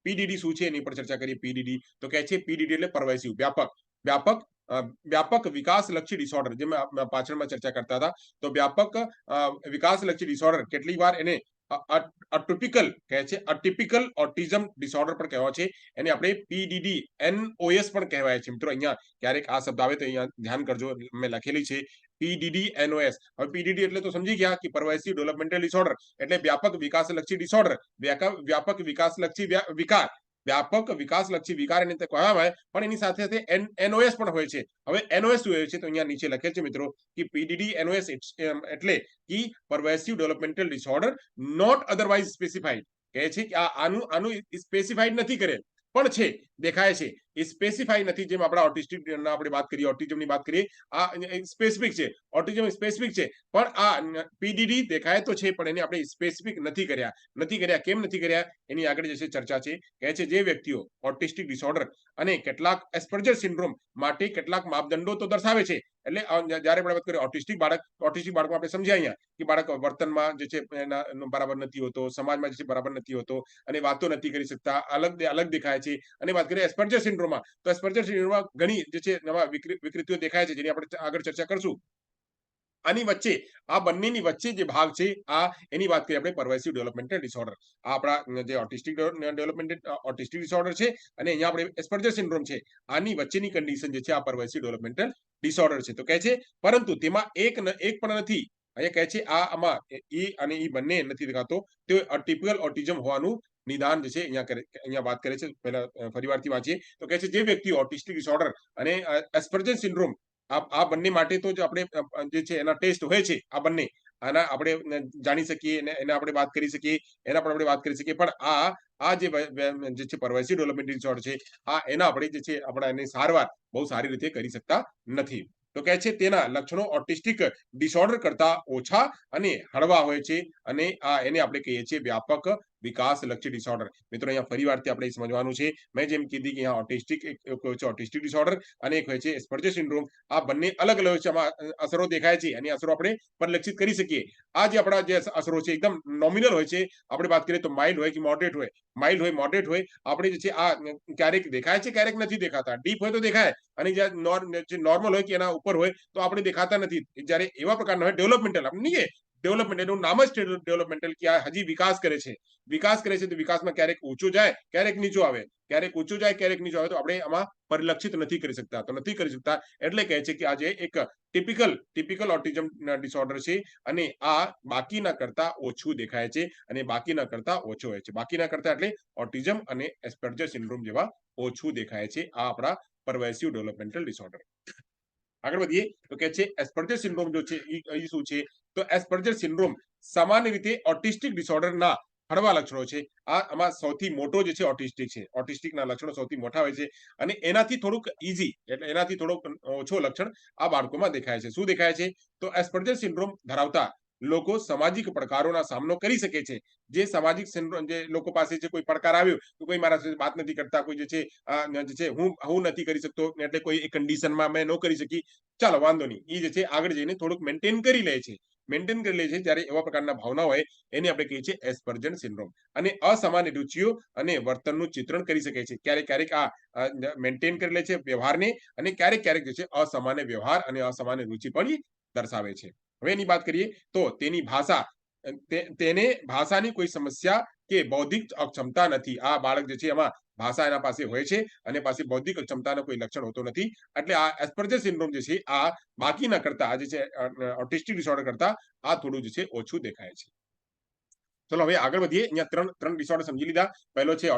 પીડીડી શું છે એની પર ચર્ચા કરીએ. પીડીડી તો કહે છે પીડીડી એટલે પરવેસિવ, વ્યાપક વિકાસલક્ષી ડિસઓર્ડર, જે મેં પાછળમાં ચર્ચા કરતા હતા. તો વ્યાપક વિકાસલક્ષી ડિસઓર્ડર કેટલીક વાર એને અટિપિકલ કહે છે, અટિપિકલ ઓટિઝમ ડિસઓર્ડર પણ કહેવાય છે. એને આપણે પીડીડી એનઓએસ પણ કહેવાય છે. મિત્રો અહીંયા ક્યારેક આ શબ્દ આવે તો અહીંયા ધ્યાન કરજો, મેં લખેલી છે પીડીડી એનઓએસ. હવે પીડીડી એટલે તો સમજી ગયા કે પરવેસિવ ડેવલપમેન્ટલ ડિસઓર્ડર, એટલે વ્યાપક વિકાસલક્ષી ડિસઓર્ડર, વ્યાપક વિકાસલક્ષી વિકાર, વ્યાપક વિકાસલક્ષી વિકાર એને કહેવામાં આવે, પણ એની સાથે એનઓએસ પણ હોય છે. હવે એનઓએસ શું હોય છે તો અહીંયા નીચે લખેલ છે મિત્રો કે પીડીડી એનઓએસ એટલે કે pervasive developmental disorder not otherwise specified. કહે છે કે આનું સ્પેસિફાઈડ નથી કરેલ, પણ છે, દેખાય છે, એ સ્પેસિફાઈ નથી. જેમ આપણા ઓટિસ્ટિક આપણે વાત કરીએ, ઓટિઝમની વાત કરીએ, આ સ્પેસિફિક છે, ઓટિઝમ સ્પેસિફિક છે, પણ આ પીડીડી દેખાય તો છે, પણ એને આપણે સ્પેસિફિક નથી કર્યા. કેમ નથી કર્યા એની આગળ જે છે ચર્ચા છે. કહે છે જે વ્યક્તિઓ ઓટિસ્ટિક ડિસઓર્ડર અને કેટલાક એસ્પર્જર સિન્ડ્રોમ માટે કેટલાક માપદંડો તો દર્શાવે છે. એટલે જ્યારે આપણે વાત કરીએ ઓટિસ્ટિક બાળકમાં આપણે સમજ્યા અહીંયા કે બાળક વર્તનમાં જે છે એના બરાબર નથી હોતો, સમાજમાં જે છે બરાબર નથી હોતો અને વાતો નથી કરી શકતા, અલગ દેખાય છે. અને વાત કરીએ એસ્પર્જર સિન્ડ્રોમમાં, તો એસ્પર્જર સિન્ડ્રોમમાં ઘણી જે છે નવા વિકૃતિઓ દેખાય છે, જેની આપણે આગળ ચર્ચા કરશું. આની વચ્ચે આ બંનેની વચ્ચે જે ભાગ છે આ એની વાત કરીએ આપણે પરવેસિવ ડેવલપમેન્ટલ ડિસઓર્ડર. આ આપણા જે ઓટિસ્ટિક ડિસઓર્ડર છે અને અહીંયા આપણે એસ્પર્જર સિન્ડ્રોમ છે, આની વચ્ચેની કન્ડિશન જે છે આ પરવેસિવ ડેવલપમેન્ટલ ડિસઓર્ડર છે. તો કહે છે પરંતુ તેમાં એક પણ નથી. અહીંયા કહે છે આમાં ઈ અને ઈ બંને નથી દેખાતો, તે અટિપિકલ ઓટિઝમ હોવાનું નિદાન જે છે અહીંયા વાત કરે છે. પહેલા ફરીવારથી વાંચીએ તો કહે છે જે વ્યક્તિ ઓટિસ્ટિક ડિસઓર્ડર અને એસ્પર્જર સિન્ડ્રોમ આ બંને માટે તો જ આપણે જે છે એના ટેસ્ટ હોય છે. આ બંને આના આપણે જાણી શકીએ અને એને આપણે વાત કરી શકીએ, એના પર આપણે વાત કરી શકીએ, પણ આ જે છે પરવેસિવ ડેવલપમેન્ટ ડિસઓર્ડર છે આ એના આપણે જે છે આપણા એની સારવાર બહુ સારી રીતે કરી શકતા નથી. તો કહે છે તેના લક્ષણો ઓટિસ્ટિક ડિસઓર્ડર કરતા ઓછા અને હળવા હોય છે અને એને આપણે કહીએ છીએ વ્યાપક વિકાસ લક્ષી ડિસઓર્ડર. મિત્રો અહીંયા ફરીવારથી આપણે સમજવાનું છે, મેં જેમ કીધી કે અહીંયા ઓટિસ્ટિક ડિસઓર્ડર અને એક હોય છે એસ્પર્જર સિન્ડ્રોમ. આ બંને અલગ અલગ છે, આમાં અસરો દેખાય છે અને અસરો આપણે પરિલક્ષિત કરી શકીએ. આ જે આપણા જે અસરો છે એકદમ નોમિનલ હોય છે. આપણે વાત કરીએ તો માઇલ્ડ હોય કે મોડરેટ હોય, માઇલ્ડ હોય મોડરેટ હોય. આપણે જે છે આ ક્યારેક દેખાય છે, ક્યારેક નથી દેખાતા. ડીપ હોય તો દેખાય અને જે નોર્મલ હોય કે એના ઉપર હોય તો આપણે દેખાતા નથી. જ્યારે એવા પ્રકારના હોય ડેવલપમેન્ટલ, આપણે નહીં ડેવલપમેન્ટ, એનું નામ જ ડેવલપમેન્ટલ કે આ હજી વિકાસ કરે છે. વિકાસ કરે છે તો વિકાસમાં ક્યારેક ઊંચું જાય, ક્યારેક નીચું આવે, ક્યારેક ઊંચું જાય, ક્યારેક નીચું આવે, તો આપણે આમાં પરિલક્ષિત નથી કરી શકતા. તો નથી કરી શકતા એટલે કહે છે કે આજે એક ટિપિકલ ઓટિઝમ ડિસઓર્ડર છે અને આ બાકીના કરતા ઓછું દેખાય છે અને બાકીના કરતા ઓછો હોય છે. બાકીના કરતા એટલે ઓટિઝમ અને એસ્પર્જર સિન્ડ્રોમ જેવા ઓછું દેખાય છે. આ આપણા પરવેસિવ ડેવલપમેન્ટલ ડિસઓર્ડર. આગળ વધીએ તો કે છે એસ્પર્જર સિન્ડ્રોમ જો છે એ શું છે? તો એસ્પર્જર સિન્ડ્રોમ સામાન્ય રીતે ઓટિસ્ટિક ડિસઓર્ડરના હળવા લક્ષણો છે. આમાં સૌથી મોટો જે છે ઓટિસ્ટિક છે. ઓટિસ્ટિકના લક્ષણો સૌથી મોટા હોય છે અને એનાથી થોડુંક ઈઝી એટલે એનાથી થોડોક ઓછો લક્ષણ આ બાળકોમાં દેખાય છે. શું દેખાય છે? તો એસ્પર્જર સિન્ડ્રોમ ધરાવતા લોકો સામાજિક પડકારોના સામનો કરી શકે છે. જે સામાજિક સિન્ડ્રોમ જે લોકો પાસે છે, કોઈ પડકાર આવ્યો તો કોઈ મારા સાથે વાત નથી કરતા, કોઈ જે છે હું નથી કરી શકતો એટલે કોઈ એક કન્ડિશનમાં મેં ન કરી શકી, ચાલો વાંધો નહીં, એ જે છે આગળ જઈને થોડુંક મેન્ટેન કરી લે છે. જ્યારે એવા પ્રકારના ભાવના હોય એને આપણે કહીએ છીએ એસ્પર્જર સિન્ડ્રોમ. અને અસામાન્ય રુચિઓ અને વર્તનનું ચિત્રણ કરી શકે છે. ક્યારેક આ મેન્ટેન કરી લે છે વ્યવહારને અને ક્યારેક જે છે અસામાન્ય વ્યવહાર અને અસામાન્ય રુચિ પણ દર્શાવે છે. હવે એની વાત કરીએ તો તેની ભાષા, તેને ભાષાની કોઈ સમસ્યા કે બૌદ્ધિક અક્ષમતા નથી. આ બાળક જે છે એમાં ભાષા એના પાસે હોય છે અને પાસે બૌદ્ધિક ક્ષમતાનો કોઈ લક્ષણ હોતો નથી. એટલે આ એસ્પર્જર સિન્ડ્રોમ જે છે આ બાકીના કરતા આ જે છે ઓટિસ્ટિક ડિસઓર્ડર કરતા આ થોડું જે છે ઓછું દેખાય છે. ચલો હવે આગળ વધીએ. અહીંયા ત્રણ ડિસઓર્ડર સમજી લીધા. પહેલો છે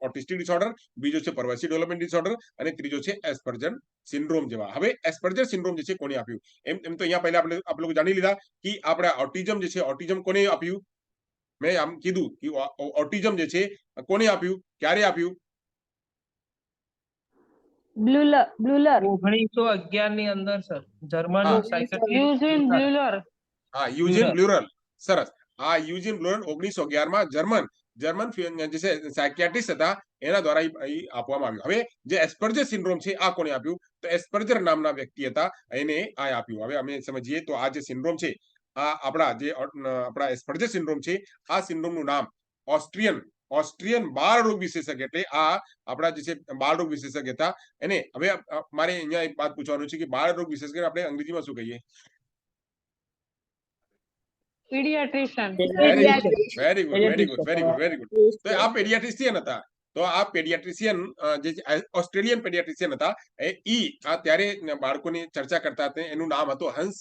ઓટિસ્ટિક ડિસઓર્ડર, બીજો છે પરવેસિવ ડેવલપમેન્ટ ડિસઓર્ડર અને ત્રીજો છે એસ્પર્જર સિન્ડ્રોમ જેવા. હવે એસ્પર્જર સિન્ડ્રોમ જે છે કોને આપ્યું? એમ તો અહીંયા પહેલા આપણે લોકો જાણી લીધા કે આપણે ઓટિઝમ જે છે ઓટિઝમ કોને આપ્યું? મેં આમ કીધું કે ઓટિઝમ જે છે કોને આપ્યું, ક્યારે આપ્યું? બ્લુલર 1911 ની અંદર સર જર્મન હા. યુઝિન બ્લુલર હા, યુજીન બ્લુરલ. સરસ. આ યુજીન બ્લુરલ 1911 માં જર્મન જે છે સાયકિયાટ્રિસ્ટ હતા એના દ્વારા આપવામાં આવ્યું. હવે જે એસ્પર્જર સિન્ડ્રોમ છે આ કોને આપ્યું? તો એસ્પર્જર નામના વ્યક્તિ હતા, એને આ આપ્યું. હવે અમે સમજીએ તો આ જે સિન્ડ્રોમ છે આ આપણા એસ્પર્જર સિન્ડ્રોમ છે, આ સિન્ડ્રોમનું નામ ઓસ્ટ્રિયન બાળ રોગ વિશેષજ્ઞ એટલે આ આપણા જે છે બાળ રોગ વિશેષજ્ઞ હતા એને. હવે મારે અહીંયા એક વાત પૂછવાનું છે કે બાળ રોગ વિશેષજ્ઞ આપણે અંગ્રેજીમાં શું કહીએ? Paediatrician very good. તો આ પેડિયાટ્રિશિયન હતા. તો આ પેડિયાટ્રિશિયન જે ઓસ્ટ્રેલિયન પેડિયાટ્રિશિયન હતા આ ત્યારે બાળકોની ચર્ચા કરતા હતા. એનું નામ હતું હંસ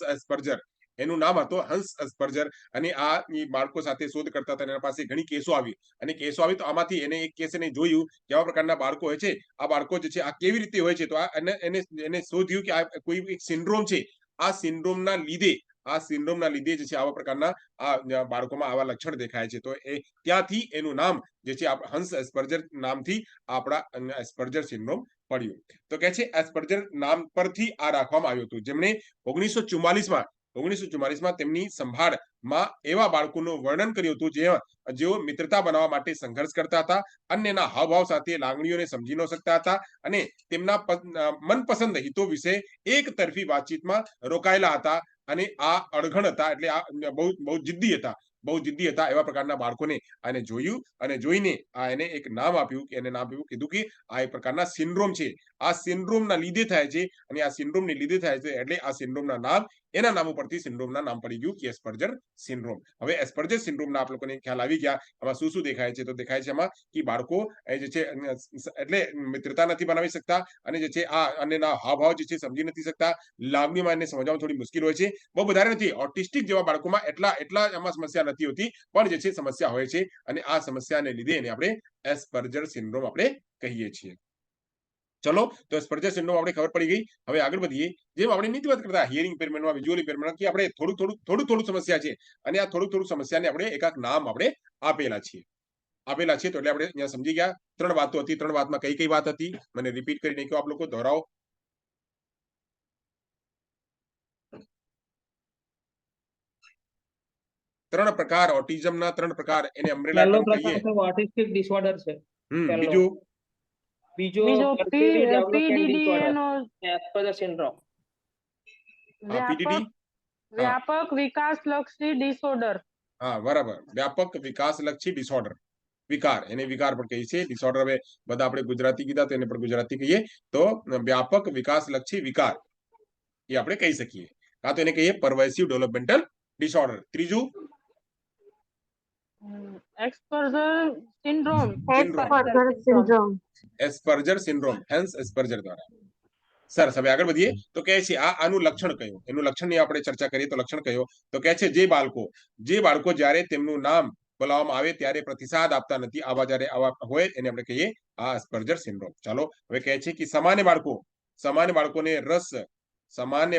એસ્પર્જર. અને આ બાળકો સાથે શોધ કરતા હતા. એના પાસે ઘણી કેસો આવી તો આમાંથી એને એક કેસ એને જોયું કેવા પ્રકારના બાળકો હોય છે. આ બાળકો જે છે આ કેવી રીતે હોય છે. તો એને શોધ્યું કે આ કોઈ એક સિન્ડ્રોમ છે. આ સિન્ડ્રોમના લીધે જે છે આવા પ્રકારના આ બાળકોમાં આવા લક્ષણ દેખાય છે. તો એ ત્યાંથી એનું નામ જે છે હંસ એસ્પર્જર નામથી આપણા એસ્પર્જર સિન્ડ્રોમ પડ્યું. તો કે છે એસ્પર્જર નામ પરથી આ રાખવામાં આવ્યું હતું. જેમણે 1944માં તેમની સંભાળમાં એવા બાળકોનું વર્ણન કર્યું હતું જેઓ મિત્રતા બનાવવા માટે સંઘર્ષ કરતા હતા, અન્યના હાવભાવ સાથે લાગણીઓને સમજી ન શકતા હતા અને તેમના મનપસંદ હિતો વિશે એક તરફી વાતચીતમાં રોકાયેલા હતા અને આ અણઘડ હતા. એટલે આ બહુ જિદ્દી હતા. બહુ જિદ્દી હતા એવા પ્રકારના બાળકોને આને જોયું અને જોઈને આ એને એક નામ આપ્યું કે એને નામ આપ્યું કીધું કે આ એક પ્રકારના સિન્ડ્રોમ છે. આ સિન્ડ્રોમના લીધે થાય છે અને આ સિન્ડ્રોમને લીધે થાય છે એટલે આ સિન્ડ્રોમના નામ એના નામ ઉપરથી સિન્ડ્રોમના નામ પડી ગયું કે એસ્પર્જર સિન્ડ્રોમ. હવે એસ્પર્જર સિન્ડ્રોમના આપ લોકોને ખ્યાલ આવી ગયા. આમાં શું શું દેખાય છે? તો દેખાય છે આમાં કે બાળકો એ જે છે એટલે મિત્રતા નથી બનાવી શકતા અને જે છે આ અન્યના હાવભાવ જે છે સમજી નથી શકતા. લાગણીમાં એને સમજવામાં થોડી મુશ્કેલ હોય છે. બહુ વધારે નથી. ઓટિસ્ટિક જેવા બાળકોમાં એટલા આમાં સમસ્યા નથી હોતી, પણ જે છે સમસ્યા હોય છે અને આ સમસ્યાને લીધે એને આપણે એસ્પર્જર સિન્ડ્રોમ આપણે કહીએ છીએ. ચલો, તો એસ્પર્જર સિન્ડ્રોમ આપણે ખબર પડી ગઈ. હવે આગળ વધીએ. જેમ આપણે નીતિ વાત કરતા હિયરિંગ ઇમ્પેરમેન્ટમાં, વિઝ્યુઅલ ઇમ્પેરમેન્ટમાં કે આપણે થોડું સમસ્યા છે અને આ થોડું સમસ્યાને આપણે એકાક નામ આપણે આપેલા છે. તો એટલે આપણે અહીંયા સમજી ગયા. 3 વાતો હતી. 3 વાતમાં કઈ વાત હતી મને રિપીટ કરીને કહો, આપ લોકો દોહરાવો. 3 પ્રકાર ઓટિઝમના, 3 પ્રકાર એને અમ્બ્રેલા પહેલો ટર્મ કહીએ. પ્રકાર ઓટિસ્ટિક ડિસઓર્ડર છે. પહેલો. બીજું બીજો perceiving development PDDA નો disorder, Asperger syndrome. પીડીડી. વ્યાપક વિકાસલક્ષી ડિસઓર્ડર. હા, બરાબર. વ્યાપક વિકાસલક્ષી ડિસઓર્ડર, વિકાર. એને વિકાર પણ કહીએ છીએ. ડિસઓર્ડર હવે બધા આપણે ગુજરાતી કીધા તો એને પણ ગુજરાતી કહીએ તો વ્યાપક વિકાસલક્ષી વિકાર એ આપણે કહી શકીએ. કાં તો એને કહીએ પરવેસિવ ડેવલપમેન્ટલ ડિસઓર્ડર. ત્રીજું એસ્પર્જર સિન્ડ્રોમ. એસ્પર્જર સિન્ડ્રોમ, હેન્સ એસ્પર્જર દ્વારા. સરસ. હવે આગળ વધીએ તો કહે છે આનું લક્ષણ કયું? એનું લક્ષણની આપણે ચર્ચા કરીએ તો લક્ષણ કયો? તો કહે છે જે બાળકો જ્યારે તેમનું નામ બોલાવવામાં આવે ત્યારે પ્રતિસાદ આપતા નથી, આવા હોય એને આપણે કહીએ આ એસ્પર્જર સિન્ડ્રોમ. ચાલો, હવે કહે છે કે સામાન્ય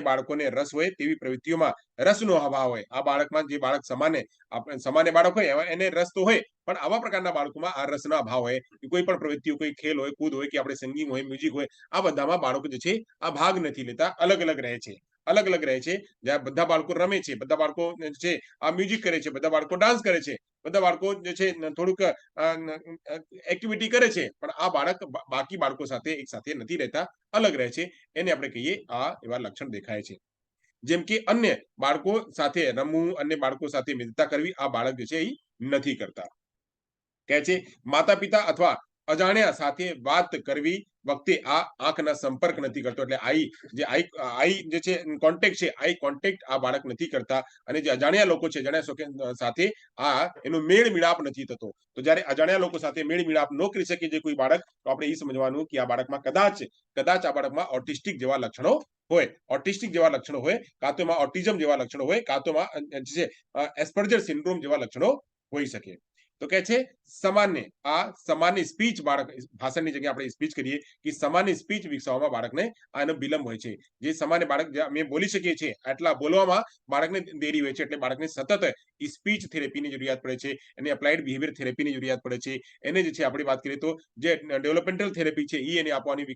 બાળકોને રસ હોય તેવી પ્રવૃત્તિઓમાં રસનો અભાવ હોય. આ બાળકમાં જે બાળક સામાન્ય બાળક હોય એને રસ તો હોય, પણ આવા પ્રકારના બાળકોમાં આ રસના અભાવ હોય. કોઈ પણ પ્રવૃત્તિઓ, કોઈ ખેલ હોય, કૂદ હોય કે આપણે સંગીત હોય, મ્યુઝિક હોય, આ બધામાં બાળકો જે છે આ ભાગ નથી લેતા, અલગ અલગ રહે છે. જ્યાં બધા બાળકો રમે છે, બધા બાળકો છે આ મ્યુઝિક કરે છે, બધા બાળકો ડાન્સ કરે છે, બધા બાળકો જે છે થોડુંક એક્ટિવિટી કરે છે, પણ આ બાળક બાકી બાળકો સાથે એક સાથે નથી રહેતા, અલગ રહે છે. એને આપણે કહીએ આ એવા લક્ષણ દેખાય છે. જેમ કે અન્ય બાળકો સાથે રમવું, અન્ય બાળકો સાથે મિત્રતા કરવી, આ બાળક જે છે એ નથી કરતા. કહે છે માતા પિતા અથવા અજાણ્યા સાથે વાત કરવી વખતે આ આંખના સંપર્ક નથી કરતો, એટલે આઈ જે છે કોન્ટેક્ટ છે, આઈ કોન્ટેક્ટ આ બાળક નથી કરતા. અને જે અજાણ્યા લોકો છે, સાથે આ એનો મેળ મિલાપ નથી થતો. તો જ્યારે અજાણ્યા લોકો સાથે મેળ મિલાપ ન કરી શકે જે કોઈ બાળક, તો આપણે એ સમજવાનું કે આ બાળકમાં કદાચ આ બાળકમાં ઓટિસ્ટિક જેવા લક્ષણો હોય. કાં તો એમાં ઓટિઝમ જેવા લક્ષણો હોય, કાં તો એમાં એસ્પર્જર સિન્ડ્રોમ જેવા લક્ષણો હોઈ શકે. તો કે છે સામાન્ય સ્પીચ, બાળક ભાષણની જગ્યાએ આપણે સ્પીચ કરીએ કે સામાન્ય સ્પીચ વિકસાવવામાં બાળકને આનો વિલંબ હોય છે. જે સામાન્ય બાળક અમે બોલી શકીએ છીએ આટલા બોલવામાં બાળકને દેરી હોય છે, એટલે બાળકને સતત સ્પીચ થેરેપીની જરૂરિયાત પડે છે, એને એપ્લાઇડ બિહેવિયર થેરેપીની જરૂરિયાત પડે છે. એને જે છે આપણે વાત કરીએ તો જે ડેવલપમેન્ટલ થેરેપી છે એને આપવાની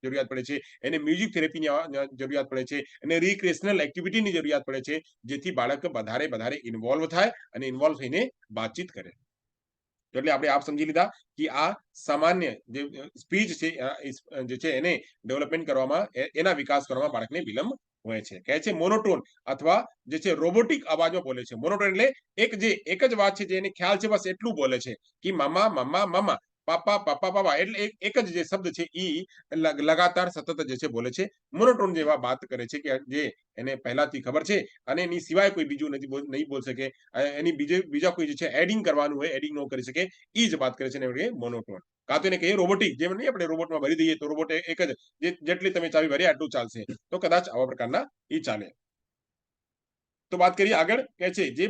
જરૂરિયાત પડે છે, એને મ્યુઝિક થેરેપીની જરૂરિયાત પડે છે, એને રિક્રિએશનલ એક્ટિવિટીની જરૂરિયાત પડે છે, જેથી બાળક વધારે ઇન્વોલ્વ થાય અને ઇન્વોલ્વ થઈને વાતચીત કરે. એટલે આપણે આપ સમજી લીધા કે આ સામાન્ય જે સ્પીચ છે જે છે એને ડેવલપમેન્ટ કરવામાં, એના વિકાસ કરવામાં બાળકને વિલંબ હોય છે. કહે છે મોનોટોન અથવા જે છે રોબોટિક અવાજમાં બોલે છે. મોનોટોન એટલે એક જ વાત છે જે એને ખ્યાલ છે, બસ એટલું બોલે છે કે મામા મામા મામા, પાપા પાપા પાપા, એટલે એક જ જે શબ્દ છે એ લગાતાર સતત જે છે બોલે છે. મોનોટોન જેવા વાત કરે છે કે જે એને પહેલાથી ખબર છે અને એની સિવાય કોઈ બીજું નહીં બોલ શકે, એની બીજા કોઈ જે છે એડિંગ કરવાનું હોય એડિંગ ન કરી શકે, એ જ વાત કરે છે ને મોનોટોન. કાં તો એને કહીએ રોબોટિક, જેમ નહીં આપણે રોબોટમાં ભરી દઈએ તો રોબોટ એક જ જેટલી તમે ચાવી ભરી આટલું ચાલશે, તો કદાચ આવા પ્રકારના એ ચાલે. તો વાત કરીએ આગળ. કે છે જે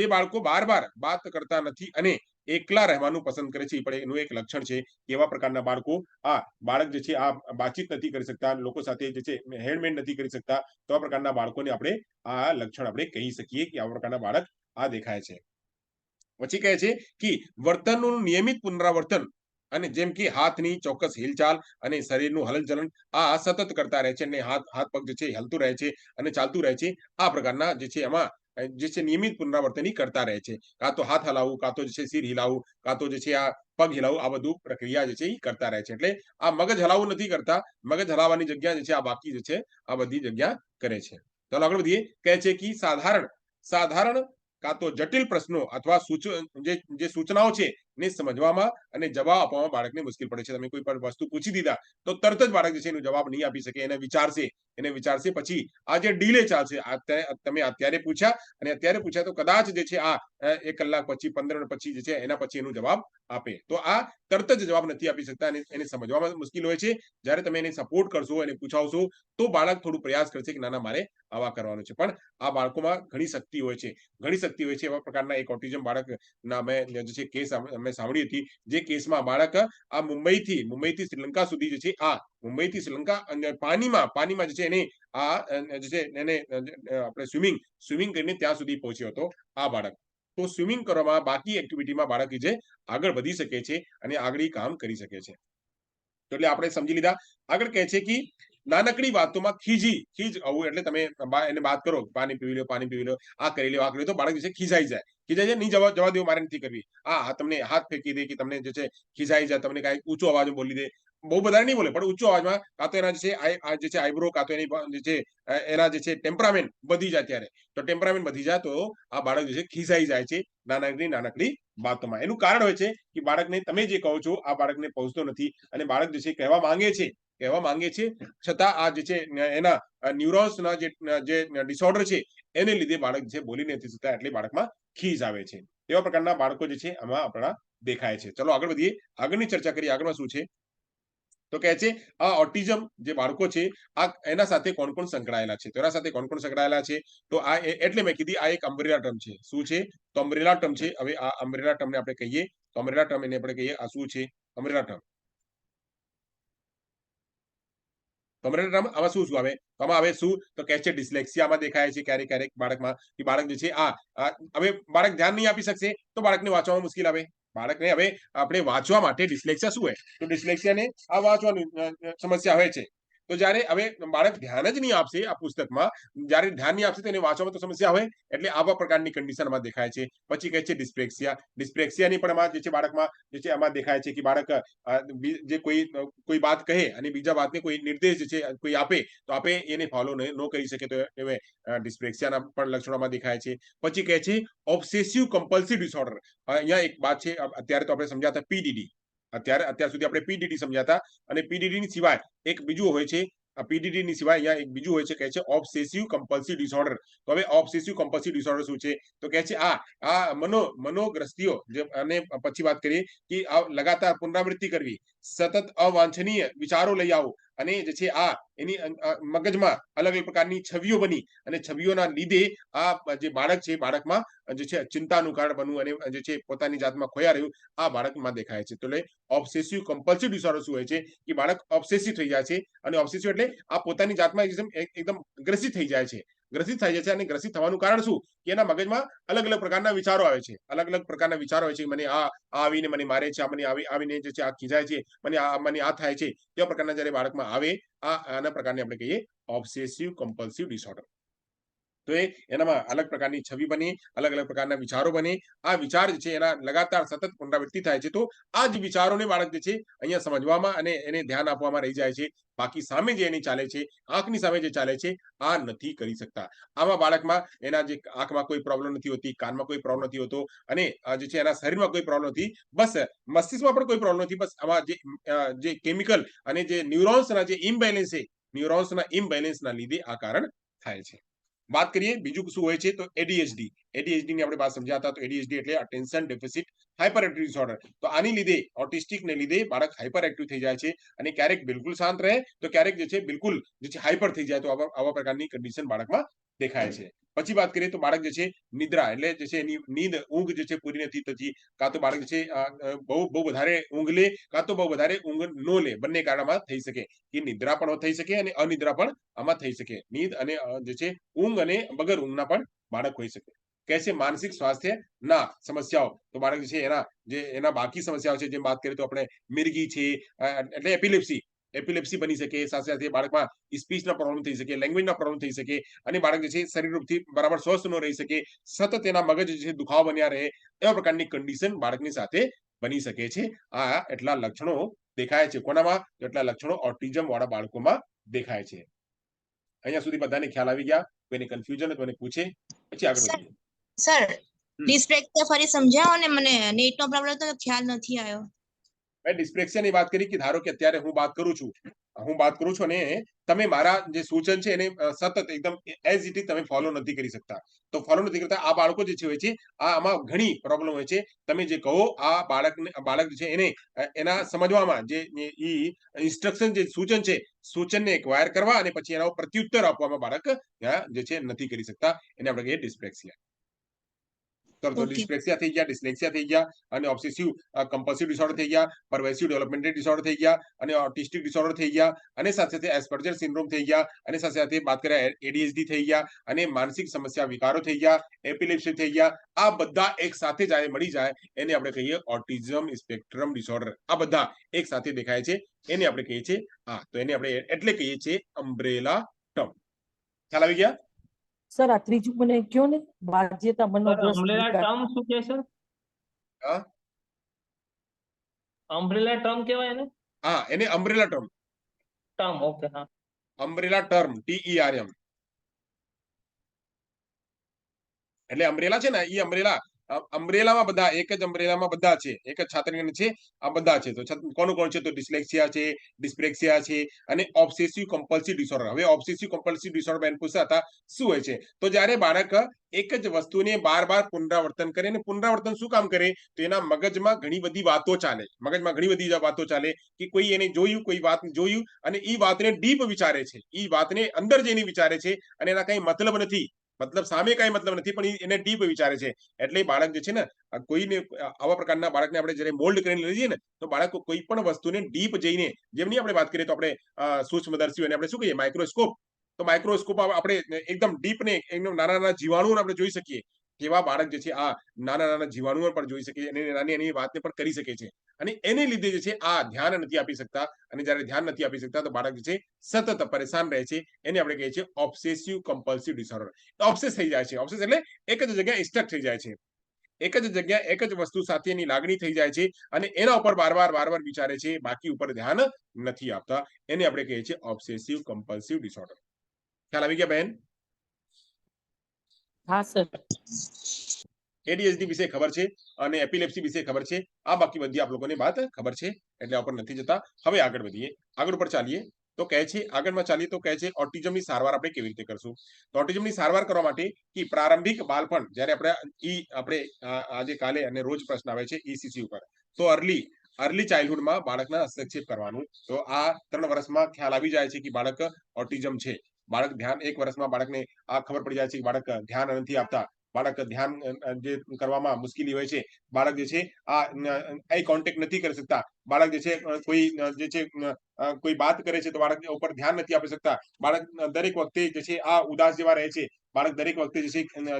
બાળકો બાર વાત કરતા નથી અને એકલા રહેવાનું પસંદ કરે છે, એ પણ એનું એક લક્ષણ છે. કેવા પ્રકારના બાળક જે છે આ વાતચીત નથી કરી શકતા, લોકો સાથે જે છે હેન્ડમેડ નથી કરી શકતા, તો આ પ્રકારના બાળકોને આપણે આ લક્ષણ આપણે કહી શકીએ કે આવા પ્રકારના બાળક આ દેખાય છે. પછી કહે છે કે વર્તનનું નિયમિત પુનરાવર્તન, અને જેમ કે હાથની ચોક્કસ હિલચાલ અને શરીરનું હલનચલન આ સતત કરતા રહે છે, અને હાથ પગ જે છે હલતું રહે છે અને ચાલતું રહે છે. આ પ્રકારના જે છે એમાં જે છે નિયમિત પુનરાવર્તન કરતા રહે છે. કાં તો હાથ હલાવવું, કાં તો જે છે શિર હિલાવવું, કાં તો જે છે આ પગ હિલાવવું, આ બધું પ્રક્રિયા જે છે એ કરતા રહે છે. એટલે આ મગજ હલાવવું નથી કરતા, મગજ હલાવવાની જગ્યા જે છે આ બાકી જે છે આ બધી જગ્યા કરે છે. ચાલો આગળ વધીએ. કહે છે કે સાધારણ કાં તો જટિલ પ્રશ્નો અથવા જે સૂચનાઓ છે ને સમજવામાં અને જવાબ આપવામાં બાળકને મુશ્કેલ પડે છે. તમે કોઈ પણ વસ્તુ પૂછી દીધા તો તરત જ બાળક જે છે એનો જવાબ નહીં આપી શકે, એને વિચારશે, પછી આ જે ડીલે ચાલશે, તમે અત્યારે પૂછ્યા તો કદાચ જે છે આ 1 કલાક પછી 15 મિનિટ પછી જે છે એના પછી એનો જવાબ આપે. તો આ તરત જ જવાબ નથી આપી શકતા અને એને સમજવામાં મુશ્કેલ હોય છે. જ્યારે તમે એને સપોર્ટ કરશો અને પૂછાવશો તો બાળક થોડું પ્રયાસ કરશે કે ના મારે આવા કરવાનું છે. પણ આ બાળકોમાં ઘણી શક્તિ હોય છે એવા પ્રકારના એક ઓટિઝમ બાળકના મેં જે છે કેસ અમે સાંભળી હતી, જે કેસમાં બાળક આ મુંબઈથી શ્રીલંકા સુધી જે છે આ મુંબઈથી શ્રીલંકા અને પાણીમાં જે છે એને આ જે છે એને આપણે સ્વિમિંગ કરીને ત્યાં સુધી પહોંચ્યો હતો આ બાળક. તો સ્વિમિંગ કરવામાં બાકી એક્ટિવિટીમાં બાળક જે આગળ વધી શકે છે અને આગળ કામ કરી શકે છે. તો એટલે આપણે સમજી લીધા. આગળ કહે છે કે નાનકડી વાતોમાં ખીજ આવું, એટલે તમે એને વાત કરો પાણી પીવી લો, આ કરી લો તો બાળક જે છે ખીજાઈ જાય, નહીં જવા દેવું, મારે નથી કરવી, આ તમને હાથ ફેંકી દે કે તમને જે છે ખીજાઈ જાય, તમને કાંઈ ઊંચો અવાજમાં બોલી દે, બહુ બધા નહીં બોલે પણ ઊંચો અવાજમાં, કાં તો એના જે છે આઈબ્રો, કાં તો એના જે છે ટેમ્પરામેન્ટ વધી જાય. ત્યારે તો ટેમ્પરામેન્ટ વધી જાય તો આ બાળક જે છે ખીજાઈ જાય છે નાનકડી વાતોમાં. એનું કારણ હોય છે કે બાળકને તમે જે કહો છો આ બાળકને પહોંચતો નથી અને બાળક જે છે કહેવા માંગે છે છતાં આ જે છે એના ન્યુરોન્સના જે ડિસઓર્ડર છે એને લીધે બાળક જે બોલી નથી શકતા, એટલે બાળકમાં ખીજ આવે છે. એવા પ્રકારના બાળકો જે છે આમાં આપણા દેખાય છે. ચલો આગળ વધીએ, આગળની ચર્ચા કરીએ. આગળમાં શું છે તો કહે છે આ ઓટિઝમ જે બાળકો છે આ એના સાથે કોણ સંકળાયેલા છે. તો એના સાથે કોણ સંકળાયેલા છે તો આ એટલે મેં કીધી આ એક અમ્બ્રેલા ટર્મ છે. શું છે તો અમ્બ્રેલા ટર્મ છે. હવે આ અમ્બ્રેલા ટર્મને આપણે કહીએ તો અમ્બ્રેલા ટર્મ એને આપણે કહીએ આ શું છે અમ્બ્રેલા ટર્મ. આમાં શું આવે તો આમાં આવે શું તો કહે છે ડિસ્લેક્સિયામાં દેખાય છે ક્યારેક બાળકમાં, કે બાળક જે છે હવે બાળક ધ્યાન નહીં આપી શકશે તો બાળકને વાંચવામાં મુશ્કેલ આવે. બાળકને હવે આપણે વાંચવા માટે ડિસ્લેક્સિયા શું હોય તો ડિસ્લેક્સિયાને આ વાંચવાની સમસ્યા હોય છે. તો જ્યારે હવે બાળક ધ્યાન જ નહીં આપશે આ પુસ્તકમાં, જ્યારે ધ્યાન નહીં આપશે તો એને વાંચવામાં તો સમસ્યા હોય, એટલે આવા પ્રકારની કન્ડિશનમાં દેખાય છે. પછી કહે છે ડિસ્પ્રેક્સિયાની પણ આમાં જે છે બાળકમાં જે છે આમાં દેખાય છે કે બાળક જે કોઈ વાત કહે અને બીજા વાતને કોઈ નિર્દેશ જે છે કોઈ આપે તો એને ફોલો ન કરી શકે, તો એ ડિસ્પ્રેક્સિયાના પણ લક્ષણોમાં દેખાય છે. પછી કહે છે ઓબ્સેસિવ કમ્પલ્સિવ ડિસઓર્ડર. અહીંયા એક વાત છે, અત્યારે તો આપણે સમજાતા પીડીડી, અત્યાર સુધી આપણે પીડીડી સમજાતા, અને પીડીડી ની સિવાય એક બીજું હોય છે, પીડીડી ની સિવાય અહીંયા એક બીજું હોય છે, કહે છે ઓબ્સેસિવ કમ્પલ્સિવ ડિસઓર્ડર. તો હવે ઓબ્સેસિવ કમ્પલ્સિવ ડિસઓર્ડર શું છે તો કહે છે આ મનોગ્રસ્તીઓ જે, અને પછી વાત કરીએ કે આ લગાતાર પુનરાવૃત્તિ કરવી, સતત અવાંછનીય વિચારો લઈ આવો, અને જે છે આ એની મગજમાં અલગ અલગ પ્રકારની છબીઓ બની અને છબીઓના લીધે આ જે બાળક છે બાળકમાં જે છે ચિંતાનું કારણ બનવું અને જે છે પોતાની જાતમાં ખોયા રહ્યું આ બાળકમાં દેખાય છે. તો એટલે ઓબ્સેસિવ કમ્પલ્સિવ ડિસઓર્ડર શું હોય છે કે બાળક ઓબ્સેસિવ થઈ જાય છે, અને ઓબ્સેસિવ એટલે આ પોતાની જાતમાં એકદમ ગ્રસિત થઈ જાય છે. અને ગ્રસિત થવાનું કારણ શું કે એના મગજમાં અલગ અલગ પ્રકારના વિચારો આવે છે, મને આ આવીને મને મારે છે, મને આવીને જે છે આ ખીજાય છે, મને આ થાય છે. તેવા પ્રકારના જ્યારે બાળકમાં આવે આના પ્રકારને આપણે કહીએ ઓબ્સેસિવ કમ્પલ્સિવ ડિસઓર્ડર. તો એનામાં અલગ પ્રકારની છબી બને, અલગ અલગ પ્રકારના વિચારો બને. આ વિચાર જે છે એના લગાતાર સતત પુનરાવૃત્તિ થાય છે. તો આ જ વિચારોને બાળક જે છે અહીંયા સમજવામાં અને એને ધ્યાન આપવામાં રહી જાય છે. બાકી સામે જે એની ચાલે છે, આંખની સામે જે ચાલે છે આ નથી કરી શકતા. આમાં બાળકમાં એના જે આંખમાં કોઈ પ્રોબ્લેમ નથી હોતી, કાનમાં કોઈ પ્રોબ્લેમ નથી હોતો, અને જે છે એના શરીરમાં કોઈ પ્રોબ્લેમ નથી, બસ મસ્તિષ્કમાં પણ કોઈ પ્રોબ્લેમ નથી. બસ આમાં જે કેમિકલ અને જે ન્યુરોન્સના જે ઇમ્બેલેન્સ છે, ન્યુરોન્સના ઇમ્બેલેન્સના લીધે આ કારણ થાય છે. વાત કરીએ બીજું શું હોય છે તો એડીએચડી ની આપણે વાત સમજાતા, તો એડીએચડી એટલે attention deficit hyper active disorder. તો આની લીધે ઓટિસ્ટિક ને લીધે બાળક હાઇપર એક્ટિવ થઈ જાય છે, અને ક્યારેક બિલકુલ શાંત રહે તો ક્યારેક જે છે બિલકુલ જે છે હાઇપર થઈ જાય. તો આવા પ્રકારની કન્ડિશન બાળકમાં દેખાય છે. પછી વાત કરીએ તો બાળક જે છે નિદ્રા એટલે જે છે એની ઊંઘ જે છે પૂરી નથી થતી, કાં તો બાળક જે છે બહુ વધારે ઊંઘ લે, કાં તો બહુ વધારે ઊંઘ ન લે, બંને કારણમાં થઈ શકે કે નિદ્રા પણ થઈ શકે અને અનિદ્રા પણ આમાં થઈ શકે. નીંદ અને જે છે ઊંઘ અને વગર ઊંઘના પણ બાળક હોઈ શકે. કહે છે માનસિક સ્વાસ્થ્ય ના સમસ્યાઓ, તો બાળક જે છે એના બાકી સમસ્યાઓ છે, જેમ વાત કરીએ તો આપણે મિર્ગી છે, એટલે એપિલેપ્સી બની શકે, સાથે સાથે બાળકમાં સ્પીચના પ્રોબ્લેમ થઈ શકે, લેંગ્વેજના પ્રોબ્લેમ થઈ શકે, અને બાળક જે છે શરીર રૂપથી બરાબર સ્વસ્થ ન રહી શકે, સતત એના મગજ જે છે દુખાવો બન્યા રહે, એવા પ્રકારની કન્ડિશન બાળકની સાથે બની શકે છે. આ એટલા લક્ષણો દેખાય છે કોનામાં, એટલા લક્ષણો ઓટિઝમ વાળા બાળકોમાં દેખાય છે. અહીંયા સુધી બધાને ખ્યાલ આવી ગયા? કોઈને કન્ફ્યુઝન હોય તો મને પૂછે, પછી આગળ વધીએ. સર ડિસ્પ્રેક્સિયા ફરી સમજાવો ને, મને નેટનો પ્રોબ્લેમ તો ખ્યાલ નથી આવ્યો. મેં ડિસ્પ્રેક્સિયાની વાત કરી કે ધારો કે અત્યારે હું વાત કરું છું અને તમે મારા જે સૂચન છે એને સતત એકદમ એઝ ઇટ ઇઝ તમે ફોલો નથી કરી શકતા. તો ફોલો નથી કરતા આ બાળકો જે છે હોય છે આમાં ઘણી પ્રોબ્લેમ હોય છે. તમે જે કહો આ બાળક જે છે એને એના સમજવામાં જે ઇન્સ્ટ્રક્શન જે સૂચન છે સૂચનને એક્વાયર કરવા અને પછી એના પ્રત્યુત્તર આપવામાં બાળક જે છે નથી કરી શકતા. એને આપણે કહીએ ડિસ્પ્રેક્સિયા. તો ડિસ્પ્રેક્સિયા થઈ ગયા, ડિસ્લેક્સિયા થઈ ગયા, અને ઓબ્સેસિવ કમ્પલ્સિવ ડિસઓર્ડર થઈ ગયા, પરવેસિવ ડેવલપમેન્ટલ ડિસઓર્ડર થઈ ગયા, અને ઓટિસ્ટિક ડિસઓર્ડર થઈ ગયા, અને સાથે સાથે એસ્પર્જર સિન્ડ્રોમ થઈ ગયા, અને સાથે સાથે વાત કરીએ એડીએચડી થઈ ગયા, અને માનસિક સમસ્યા વિકારો થઈ ગયા, એપિલેપ્સી થઈ ગયા. આ બધા એક સાથે જાય મળી જાય એને આપણે કહીએ ઓટિઝમ સ્પેક્ટ્રમ ડિસઓર્ડર. આ બધા એક સાથે દેખાય છે એને આપણે કહીએ છીએ તો એને આપણે એટલે કહીએ છીએ અમ્બ્રેલા ટર્મ. ખ્યાલ આવી ગયા? સર આ ત્રીજું મને કયો ને, બાધ્યતા મનોગ્રસ્ત અમ્બ્રેલા વિકાર. ટર્મ શું કે સર? હા અમ્બ્રેલા ટર્મ કહેવાય ને? એને અમ્બ્રેલા ટર્મ. Term, okay. હા, અમ્બ્રેલા ટર્મ, TERM. એટલે અમ્બ્રેલા છે ને એ અમ્બ્રેલામાં બધા એક જ અમ્બ્રેલામાં બધા છે, એક જ છાત્રગણ છે, આ બધા છે. તો કોનું કોણ છે? તો ડિસ્લેક્સિયા છે, ડિસ્પ્રેક્સિયા છે, અને ઓબ્સેસિવ કમ્પલ્સિવ ડિસઓર્ડર. હવે ઓબ્સેસિવ કમ્પલ્સિવ ડિસઓર્ડર બેન પૂછતા હતા શું હોય છે, તો જ્યારે બાળક એક જ વસ્તુને બાર પુનરાવર્તન કરે, અને પુનરાવર્તન શું કામ કરે, તો એના મગજમાં ઘણી બધી વાતો ચાલે, કે કોઈ એને જોયું, કોઈ વાત જોયું, અને એ વાતને ડીપ વિચારે છે, એ વાતને અંદર જઈને વિચારે છે, અને એના કઈ મતલબ નથી, મતલબ સામે કઈ મતલબ નથી, પણ એને ડીપ વિચારે છે. એટલે બાળક જે છે ને કોઈને આવા પ્રકારના બાળકને આપણે જ્યારે મોલ્ડ કરીને લઈએ ને, તો બાળક કોઈ પણ વસ્તુને ડીપ જઈને, જેમની આપણે વાત કરીએ તો આપણે સૂક્ષ્મદર્શી અને આપણે શું કહીએ માઇક્રોસ્કોપ, તો માઇક્રોસ્કોપ આપણે એકદમ ડીપ ને એકદમ નાના જીવાણુઓને આપણે જોઈ શકીએ. કેવા બાળક જે છે આ નાના જીવાણુઓ પણ જોઈ શકે, અને નાની વાતને પણ કરી શકે છે. અને એને લીધે જે છે આ ધ્યાન નથી આપી શકતા, અને જ્યારે ધ્યાન નથી આપી શકતા તો બાળક જે છે સતત પરેશાન રહે છે. એને આપણે કહીએ છીએ ઓબ્સેસિવ કમ્પલ્સિવ ડિસઓર્ડર. ઓબ્સેસ થઈ જાય છે. ઓબ્સેસ એટલે એક જ જગ્યાએ સ્ટક થઈ જાય છે, એક જ જગ્યાએ એક જ વસ્તુ સાથે એની લાગણી થઈ જાય છે, અને એના ઉપર વારવાર વિચારે છે, બાકી ઉપર ધ્યાન નથી આપતા. એને આપણે કહીએ છીએ ઓબ્સેસિવ કમ્પલ્સિવ ડિસઓર્ડર. ખ્યાલ આવી ગયા બહેન? હા સર. એડીએચડી વિશે ખબર છે, અને એપિલેપ્સી વિશે ખબર છે. આ બાકી બધી આપ લોકોને વાત ખબર છે, એટલે ઉપર નથી જતા. હવે આગળ વધીએ, આગળ ઉપર ચાલીએ. તો કહે છે આગળમાં ચાલીએ તો કહે છે ઓટિઝમની સારવાર આપણે કેવી રીતે કરશું. તો ઓટિઝમની સારવાર કરવા માટે કે પ્રારંભિક બાળપણ, જ્યારે આપણે આજે કાલે અને રોજ પ્રશ્ન આવે છે ECC ઉપર, તો અર્લી ચાઇલ્ડહુડમાં બાળકના હસ્તક્ષેપ કરવાનું. તો આ 3 વર્ષમાં ખ્યાલ આવી જાય છે કે બાળક ઓટિઝમ છે. બાળક ધ્યાન 1 વર્ષમાં બાળકને આ ખબર પડી જાય છે કે બાળક ધ્યાન નથી આપતા, બાળક ધ્યાન જે કરવામાં મુશ્કેલી હોય છે, બાળક જે છે આ આઈ કોન્ટેક્ટ નથી કરી શકતા, બાળક જે છે કોઈ વાત કરે છે તો બાળક ઉપર ધ્યાન નથી આપી શકતા, બાળક દરેક વખતે જે છે આ ઉદાસ જેવા રહે છે, બાળક દરેક વખતે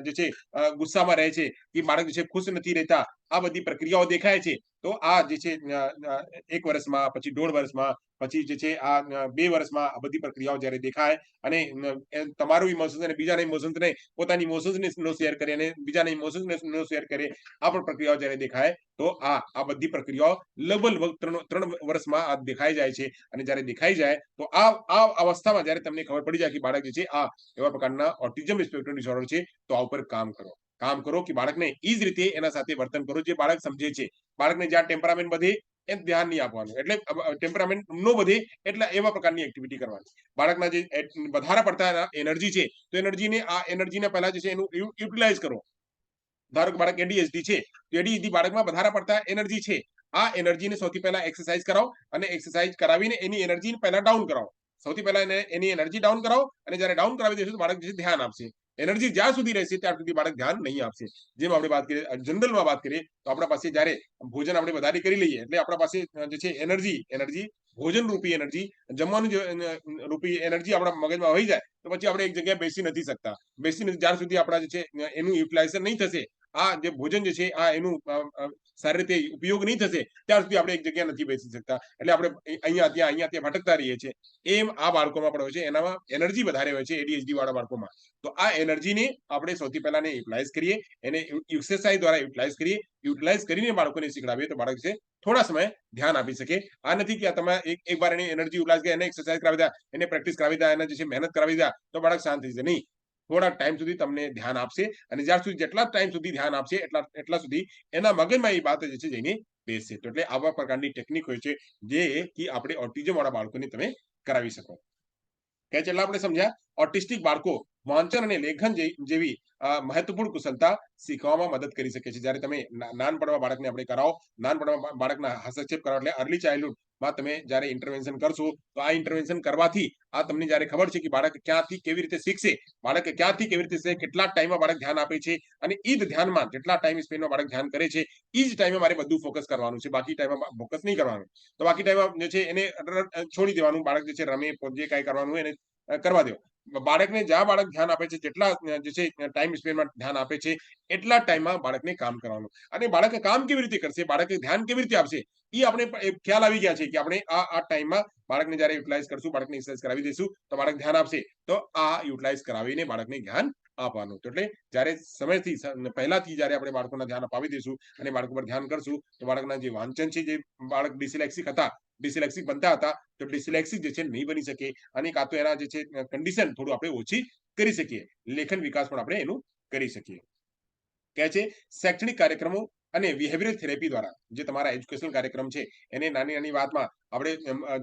જે છે ગુસ્સામાં રહે છે, કે બાળક જે છે ખુશ નથી રહેતા. આ બધી પ્રક્રિયાઓ દેખાય છે. તો આ જે છે 1 વર્ષમાં, પછી 1.5 વર્ષમાં, પછી જે છે આ 2 વર્ષમાં આ બધી પ્રક્રિયાઓ જ્યારે દેખાય, અને તમારું ઇમોશન્સ અને બીજાના ઇમોશન્સને પોતાની ઇમોશન્સને નો શેર કરે, અને બીજાના ઇમોશન્સને નો શેર કરે, આ પણ પ્રક્રિયાઓ જ્યારે દેખાય, તો આ બધી પ્રક્રિયાઓ લગભગ 3 વર્ષમાં આ દેખાઈ જાય છે. અને જ્યારે દેખાઈ જાય તો આ અવસ્થામાં જ્યારે તમને ખબર પડી જાય કે બાળક જે છે આ એવા પ્રકારના ઓટિઝમ સ્પેક્ટ્રમ ડિસઓર્ડર છે, તો આ ઉપર કામ કરો કે બાળકને એ જ રીતે એના સાથે વર્તન કરો જે બાળક સમજે છે. બાળકને જ્યાં ટેમ્પરામેન્ટ વધે એ ધ્યાન નહીં આપવાનું, એટલે ટેમ્પરામેન્ટ નો વધે એટલે એવા પ્રકારની એક્ટિવિટી કરવાની. બાળકના જે વધારે પડતા એનર્જી છે, તો એનર્જીને પહેલા જે છે એનું યુટિલાઇઝ કરો. ધારો કે બાળક એડીએચડી છે, તો એડીએચડી બાળકમાં વધારે પડતા એનર્જી છે, આ એનર્જીને સૌથી પહેલા એક્સરસાઇઝ કરાવો, અને એક્સરસાઇઝ કરાવીને એની એનર્જીને પહેલા ડાઉન કરાવો. સૌથી પહેલા એની એનર્જી ડાઉન કરાવો, અને જ્યારે ડાઉન કરાવી દેશો તો બાળક જે ધ્યાન આપશે. એનર્જી જ્યાં સુધી રહેશે ત્યાં સુધી બાળક ધ્યાન નહીં આપશે. જેમ આપણે વાત કરીએ જનરલમાં વાત કરીએ તો આપણા પાસે જ્યારે ભોજન આપણે વધારે કરી લઈએ, એટલે આપણા પાસે જે છે એનર્જી ભોજન રૂપી એનર્જી, જમવાનું રૂપી એનર્જી આપણા મગજમાં વહી જાય, તો પછી આપણે એક જગ્યાએ બેસી નથી શકતા. જ્યાં સુધી આપણા જે છે એનું યુટિલાઇઝેશન નહીં થશે, આ જે ભોજન જે છે આ એનું સારી રીતે ઉપયોગ નહીં થશે, ત્યાં સુધી આપણે એક જગ્યાએ નથી બેસી શકતા. એટલે આપણે અહીંયા ત્યાં ભટકતા રહીએ છીએ. એમ આ બાળકોમાં પણ હોય છે, એનામાં એનર્જી વધારે હોય છે એડીએચડી વાળા બાળકોમાં. તો આ એનર્જીને આપણે સૌથી પહેલા યુટિલાઇઝ કરીએ, એને એક્સરસાઇઝ દ્વારા યુટિલાઇઝ કરીને બાળકોને શીખડાવીએ, તો બાળક છે થોડા સમય ધ્યાન આપી શકે. આ નથી કે તમે એક વાર એની એનર્જી યુટિલાઇઝ કરી, એને એક્સરસાઇઝ કરાવી દા, એને પ્રેક્ટિસ કરાવી દા, એને જે છે મહેનત કરાવી દા, તો બાળક શાંત થઈ જશે. નહીં, થોડાક ટાઈમ સુધી તમને ધ્યાન આપશે અને જ્યાર સુધી જેટલા ટાઈમ સુધી ધ્યાન આપશે એટલા સુધી એના મગજમાં એ વાત જે છે જઈને બેસશે. તો એટલે આવા પ્રકારની ટેકનિક હોય છે જે કે આપણે ઓટિઝમ વાળા બાળકોને તમે કરાવી શકો. કે એટલે આપણે સમજ્યા ઓટિસ્ટિક બાળકો વાંચન અને લેખન જેવી મહત્વપૂર્ણ કુશળતા શીખવામાં મદદ કરી શકે છે. જ્યારે તમે નાનપણમાં બાળકને આપણે કરાવો, નાનપણમાં બાળકના હસ્તક્ષેપ કરાવો એટલે અર્લી ચાઇલ્ડહુડમાં તમે જ્યારે ઇન્ટરવેન્શન કરશો તો આ ઇન્ટરવેન્શન કરવાથી આ તમને જ્યારે ખબર છે કે બાળક ક્યાંથી કેવી રીતે શીખશે, બાળક ક્યાંથી કેવી રીતે શીખશે, કેટલા ટાઈમમાં બાળક ધ્યાન આપે છે અને એ જ ધ્યાનમાં જેટલા ટાઈમ સ્પેનમાં બાળક ધ્યાન કરે છે એ જ ટાઈમે મારે બધું ફોકસ કરવાનું છે, બાકી ટાઈમમાં ફોકસ નહીં કરવાનું. તો બાકી ટાઈમમાં જે છે એને છોડી દેવાનું, બાળક જે છે રમે જે કાંઈ કરવાનું હોય એને કરવા દો. બાળકને જ્યાં બાળક ધ્યાન આપે છે, જેટલા જે છે ટાઈમ સ્પેનમાં ધ્યાન આપે છે એટલા ટાઈમમાં બાળકને કામ કરવાનું. અને બાળક કામ કેવી રીતે કરશે, બાળક ધ્યાન કેવી રીતે આપશે એ આપણે ખ્યાલ આવી ગયા છે કે આપણે આ ટાઈમમાં બાળકને જ્યારે યુટિલાઇઝ કરશું, બાળકને એક્સરસાઇઝ કરાવી દઈશું તો બાળક ધ્યાન આપશે. તો આ યુટિલાઇઝ કરાવીને બાળકને ધ્યાન આપવાનું. તો એટલે જ્યારે સમયથી પહેલાથી જ્યારે આપણે બાળકોના ધ્યાન અપાવી દઈશું અને બાળકો પર ધ્યાન કરશું તો બાળકના જે વાંચન છે, જે બાળક ડિસલેક્સિક બનતા હતા તો ડિસલેક્સિક જે છે નહીં બની શકે અને કાં તો એના જે છે કન્ડિશન થોડું આપણે ઓછી કરી શકીએ, લેખન વિકાસ પણ આપણે એનું કરી શકીએ. કહે છે શૈક્ષણિક કાર્યક્રમો અને બિહેવિયરલ થેરેપી દ્વારા જે તમારા એજ્યુકેશનલ કાર્યક્રમ છે એને નાની નાની વાતમાં આપણે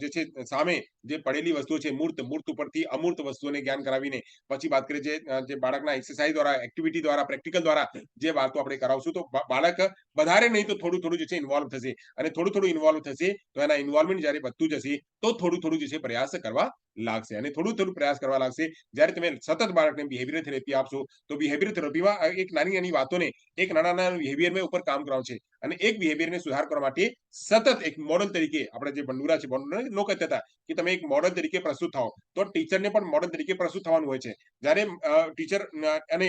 જે છે સામે જે પડેલી વસ્તુઓ છે મૂર્ત ઉપરથી અમૂર્ત વસ્તુઓને જ્ઞાન કરાવીને પછી વાત કરીએ જે બાળકના એક્સરસાઇઝ દ્વારા, એક્ટિવિટી દ્વારા, પ્રેક્ટિકલ દ્વારા જે વાતો આપણે કરાવશું તો બાળક વધારે નહીં તો થોડું જે છે ઇન્વોલ્વ થશે અને થોડું ઇન્વોલ્વ થશે તો એના ઇન્વોલ્વમેન્ટ જ્યારે વધતું જશે તો થોડું જે છે પ્રયાસ કરવા લાગશે અને થોડું પ્રયાસ કરવા લાગશે. જ્યારે તમે સતત બાળકને બિહેવિયર થેરેપી આપશો તો બિહેવિયર થેરેપીમાં એક નાની વાતોને એક નાના બિહેવિયર ઉપર કામ કરવાનું છે અને એક બિહેવિયરને સુધાર કરવા માટે સતત એક મોડલ તરીકે આપણે જે બંડુરા છે નો કહેતા હતા કે તમે એક મોડલ તરીકે પ્રસ્તુત થાઓ, તો ટીચરને પણ મોડલ તરીકે પ્રસ્તુત થવાનું હોય છે. જ્યારે ટીચર અને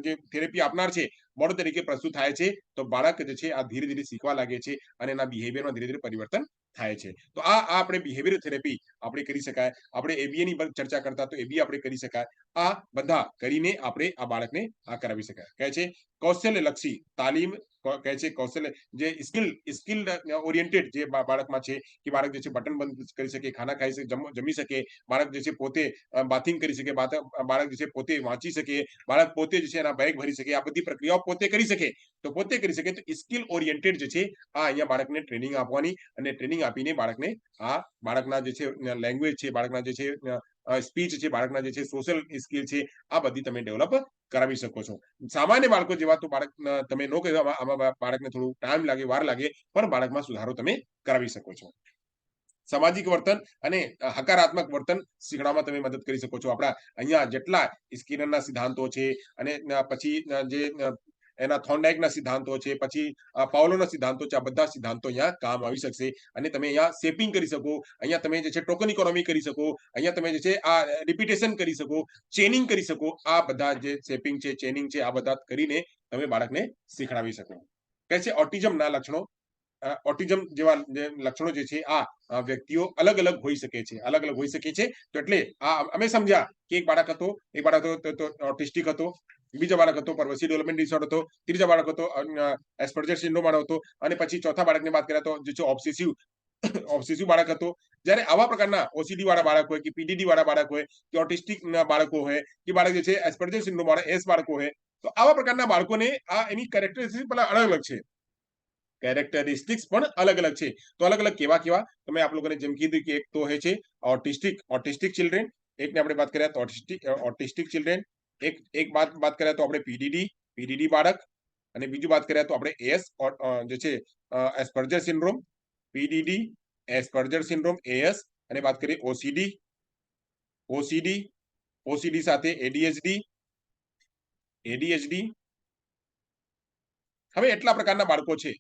જે થેરેપી આપનાર છે મોડલ તરીકે પ્રસ્તુત થાય છે તો બાળક જે છે આ ધીરે ધીરે શીખવા લાગે છે અને એના બિહેવિયરમાં ધીરે ધીરે પરિવર્તન થાય છે. તો આ આપણે બિહેવિયર થેરેપી આપણે કરી શકાય. આપણે એબીએ ની ચર્ચા કરતા તો એબીએ આપણે કરી શકાય. આ બધા કરીને આપણે આ બાળકને આ કરાવી શકાય. કહે છે કૌશલ્યલક્ષી તાલીમ, કહે છે કૌશલ્ય જે સ્કિલ ઓરિએન્ટેડ જે બાળકમાં છે કે બાળક જે છે બટન બંધ કરી શકે, ખાના ખાઈ શકે, જમી શકે, બાળક જે છે પોતે બાથિંગ કરી શકે, બાળક જે છે પોતે વાંચી શકે, બાળક પોતે જે છે એના બેગ ભરી શકે, આ બધી પ્રક્રિયાઓ પોતે કરી શકે. તો સ્કિલ ઓરિએન્ટેડ જે છે આ અહીંયા બાળકને ટ્રેનિંગ આપવાની અને ટ્રેનિંગ આપીને બાળકને આ બાળકના જે છે લેંગ્વેજ છે, બાળકના જે છે સ્પીચ છે, બાળકના જે છે સોશિયલ સ્કિલ છે, આ બધી તમે ડેવલપ કરાવી શકો છો. સામાન્ય બાળકો જેવા તો બાળક તમે નો કહેવા, આમાં બાળકને થોડું ટાઈમ લાગે, વાર લાગે, પણ બાળકમાં સુધારો તમે કરાવી શકો છો. સામાજિક વર્તન અને હકારાત્મક વર્તન શીખવામાં તમે મદદ કરી શકો છો. આપણા અહીંયા જેટલા સ્કિનરના સિદ્ધાંતો છે અને પછી જે એના થોર્નડાઇકના સિદ્ધાંતો છે, પછી પાવલોના સિદ્ધાંતો છે, આ બધા સિદ્ધાંતો અહીંયા કામ આવી શકશે અને તમે અહીંયા શેપિંગ કરી શકો, અહીંયા તમે જે છે ટોકન ઇકોનોમી કરી શકો, અહીંયા તમે જે છે આ રિપીટેશન કરી શકો, ચેનિંગ કરી શકો. આ બધા જે શેપિંગ છે, ચેનિંગ છે, આ બધા કરીને તમે બાળકને શીખડાવી શકો. કહે છે ઓટિઝમના લક્ષણો, ઓટિઝમ જેવા જે લક્ષણો જે છે આ વ્યક્તિઓ અલગ અલગ હોઈ શકે છે. તો એટલે આ અમે સમજ્યા કે એક બાળક હતો ઓટિસ્ટિક હતો, બીજો બાળક હતો પર્વસી ડેવલપમેન્ટ ડિસઓર્ડર હતો, ત્રીજો બાળક હતો એસ્પર્જર સિન્ડ્રોમ વાળો હતો અને પછી ચોથા બાળકની વાત કરીએ તો જે છે ઓબ્સેસિવ બાળક હતો. જ્યારે આવા પ્રકારના ઓસીડી વાળા બાળક હોય કે પીડીડી વાળા બાળક હોય કે ઓટિસ્ટિક બાળકો હોય કે બાળક જે છે એસ્પર્જર સિન્ડ્રોમ વાળા એસ બાળકો હોય, તો આવા પ્રકારના બાળકોને આ એની કેરેક્ટરિસ્ટિક્સ પણ અલગ અલગ છે. કેરેક્ટરિસ્ટિક્સ પણ અલગ અલગ છે. તો અલગ અલગ કેવા તમે આપ લોકોને જેમ કીધું કે એક તો હોય છે ઓટિસ્ટિક ચિલ્ડ્રન, એકને આપણે વાત કરીએ તો ઓટિસ્ટિક ચિલ્ડ્રન, એક વાત કરીએ તો આપણે પીડીડી બાળક, અને બીજું વાત કરીએ તો આપણે એસ જે છે એસ્પર્જર સિન્ડ્રોમ, પીડીડી, એસ્પર્જર સિન્ડ્રોમ, એએસ, અને વાત કરીએ ઓસીડી સાથે એડીએચડી. હવે એટલા પ્રકારના બાળકો છે.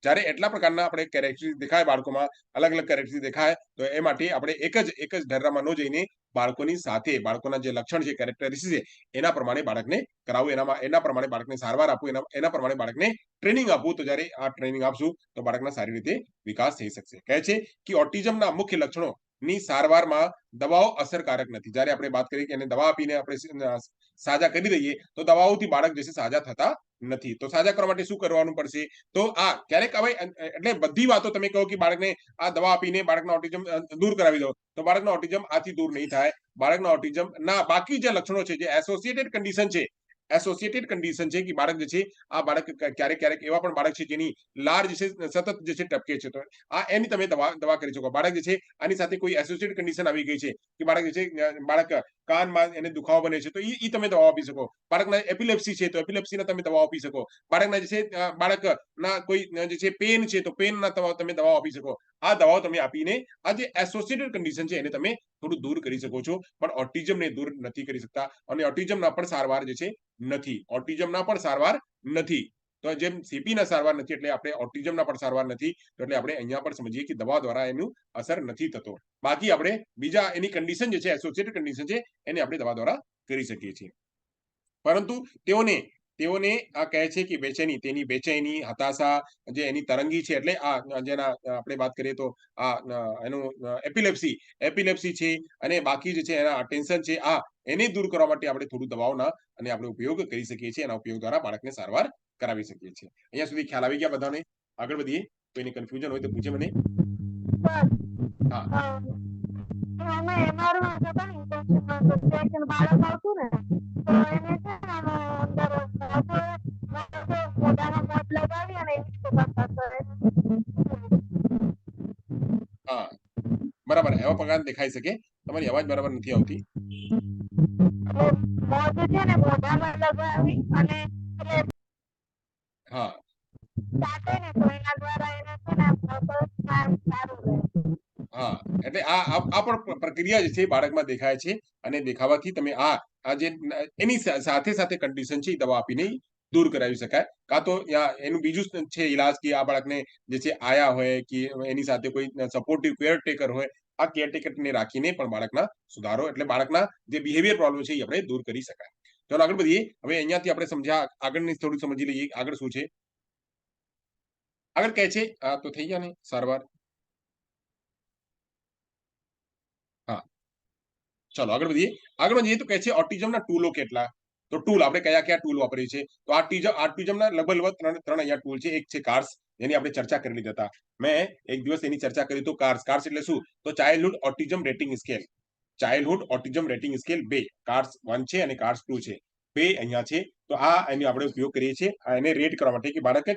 જ્યારે એટલા પ્રકારના આપણે કેરેક્ટરિસ્ટિક દેખાય બાળકોમાં, અલગ અલગ કેરેક્ટરિસ્ટિક દેખાય, તો એ માટે આપણે એક જ ઢેરામાં ન જઈને બાળકોની સાથે બાળકોના જે લક્ષણ છે, કેરેક્ટરિસ્ટિક છે, એના પ્રમાણે બાળકને કરાવવું, એના પ્રમાણે બાળકને સારવાર આપવું, એના પ્રમાણે બાળકને ટ્રેનિંગ આપવું. તો જ્યારે આ ટ્રેનિંગ આપશું તો બાળકના સારી રીતે વિકાસ થઈ શકશે. કહે છે કે ઓટિઝમના મુખ્ય લક્ષણો ની સારવારમાં દવાઓ અસરકારક નથી. જ્યારે આપણે વાત કરીએ કે એને દવા આપીને આપણે સાજા કરી દઈએ તો દવાઓથી બાળક જે છે સાજા થતા નથી. તો સાજા કરવા માટે શું કરવાનું પડશે? તો આ ક્યારેક હવે એટલે બધી વાતો તમે કહો કે બાળકને આ દવા આપીને બાળકનો ઓટિઝમ દૂર કરાવી દો, તો બાળકનો ઓટિઝમ આથી દૂર નહીં થાય. બાળકના ઓટિઝમ ના બાકી જે લક્ષણો છે, જે એસોસિએટેડ કન્ડિશન છે, એસોસિએટેડ કન્ડિશન છે કે બાળક જે છે આ બાળક ક્યારેક ક્યારેક એવા પણ બાળક છે જેની લાર જે છે સતત જે છે ટપકે છે, તો આ એની તમે દવા કરી શકો. બાળક જે છે આની સાથે કોઈ એસોસિએટેડ કન્ડિશન આવી ગઈ છે કે બાળક જે છે બાળક કાનમાં એને દુખાવો બને છે, તો એ તમે દવા આપી શકો. બાળકના એપિલેપ્સી છે તો એપિલેપ્સીના તમે દવા આપી શકો. બાળકના જે છે બાળકના કોઈ જે છે પેન છે તો પેનના તમે દવા આપી શકો. આ દવાઓ તમે આપીને આ જે એસોસિએટેડ કન્ડિશન છે એને તમે થોડું દૂર કરી શકો છો, પણ ઓટિઝમને દૂર નથી કરી શકતા. અને ઓટિઝમના પણ સારવાર જે છે નથી. ઓટિઝમના પણ સારવાર નથી. તો જેમ સીપીના સારવાર નથી એટલે આપણે ઓટિઝમના પણ સારવાર નથી. તો એટલે આપણે અહીંયા પણ સમજીએ કે દવા દ્વારા એનું અસર નથી થતો. બાકી આપણે બીજા એની કન્ડિશન જે છે એસોસિએટેડ કન્ડિશન છે એને આપણે દવા દ્વારા કરી શકીએ છીએ. પરંતુ તેઓને આ કહે છે કે બેચેની, તેની બેચેની, હતાશા, જે એની તરંગી છે, એટલે આ જેના આપણે વાત કરીએ તો આ એનું એપિલેપ્સી છે, અને બાકી જે છે એના ટેન્શન છે, આ એને દૂર કરવા માટે આપણે થોડું દવાઓના અને આપણે ઉપયોગ કરી શકીએ છીએ. એના ઉપયોગ દ્વારા બાળકને સારવાર કરાવી શકીએ છીએ. અહીંયા સુધી ખ્યાલ આવી ગયા બધાને? આગળ વધીએ. કોઈને કન્ફ્યુઝન હોય તો પૂછે મને. હા, બાળક આવતું ને તો એને છે ને અંદર મોઢામાં મોત લગાવી અને હા, બરાબર. એવા પ્રકાર દેખાઈ શકે. તમારી અવાજ બરાબર નથી આવતી. મોત છે ને મોઢામાં લગાવી અને હા, ચાટે ને તો એના દ્વારા એને છે ને સારું રહે. હા, એટલે આ પણ પ્રક્રિયા જે છે બાળકમાં દેખાય છે, અને દેખાવાથી તમે આ જે એની સાથે સાથે કન્ડિશન છે એ દવા આપીને દૂર કરાવી શકાય. કાં તો એનું બીજું છે ઈલાજ કે આ બાળકને જે છે આયા હોય કે એની સાથે કોઈ સપોર્ટિવ કેરટેકર હોય, આ કેરટેકરને રાખીને પણ બાળકના સુધારો એટલે બાળકના જે બિહેવિયર પ્રોબ્લેમ છે એ આપણે દૂર કરી શકાય. ચાલો આગળ વધીએ. હવે અહીંયાથી આપણે સમજ્યા, આગળની થોડું સમજી લઈએ આગળ શું છે. આગળ કહે છે તો થઈ ગયા ને સારવાર. હા, ચલો આગળ વધીએ. આગળ વધીએ તો કહે છે ઓટિઝમના ટૂલો કેટલા? તો ટૂલ આપણે કયા ટૂલ વાપરીએ છીએ? તો ઓટિઝમના લગભગ ત્રણ અહીંયા ટૂલ છે. એક છે કાર્સ, જેની આપણે ચર્ચા કરી લીધા હતા. મેં એક દિવસ એની ચર્ચા કરી તો કાર્સ એટલે શું? તો childhood autism rating scale. Childhood autism rating scale 2, cars 1 છે અને કાર્સ 2 છે. 2 અહીંયા છે. તો એનો આપણે ઉપયોગ કરીએ છીએ એને રેટ કરવા માટે કે બાળક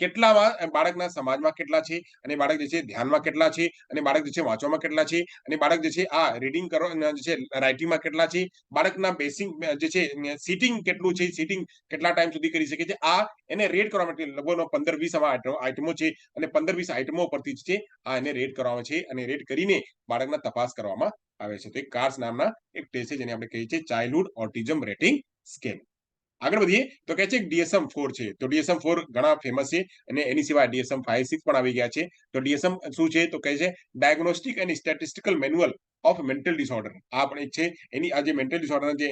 કેટલામાં બાળકના સમાજમાં કેટલા છે, અને બાળક જે છે ધ્યાનમાં કેટલા છે, અને બાળક જે છે વાંચવામાં કેટલા છે, અને બાળક જે છે આ રીડિંગ કરવા જે છે રાઇટિંગમાં કેટલા છે, બાળકના બેસિક જે છે સીટિંગ કેટલું છે, સીટિંગ કેટલા ટાઈમ સુધી કરી શકે છે, આ એને રેટ કરવા માટે લગભગ 15-20 આઈટમો છે, અને 15-20 આઈટમો પરથી છે આ એને રેટ કરવામાં છે, અને રેટ કરીને બાળકના તપાસ કરવામાં આવે છે. તો એક કાર્સ નામના એક ટેસ્ટ છે જેને આપણે કહીએ છીએ ચાઇલ્ડહુડ ઓટિઝમ રેટિંગ સ્કેલ. આગળ વધીએ તો કહે છે DSM-4 છે. તો DSM-4 ઘણા ફેમસ છે, અને એની સિવાય DSM-5, 6 પણ આવી ગયા છે. તો DSM શું છે? તો કહે છે diagnostic and statistical manual of mental disorder. આ પણ એક છે. એની આ જે મેન્ટલ ડિસઓર્ડર જે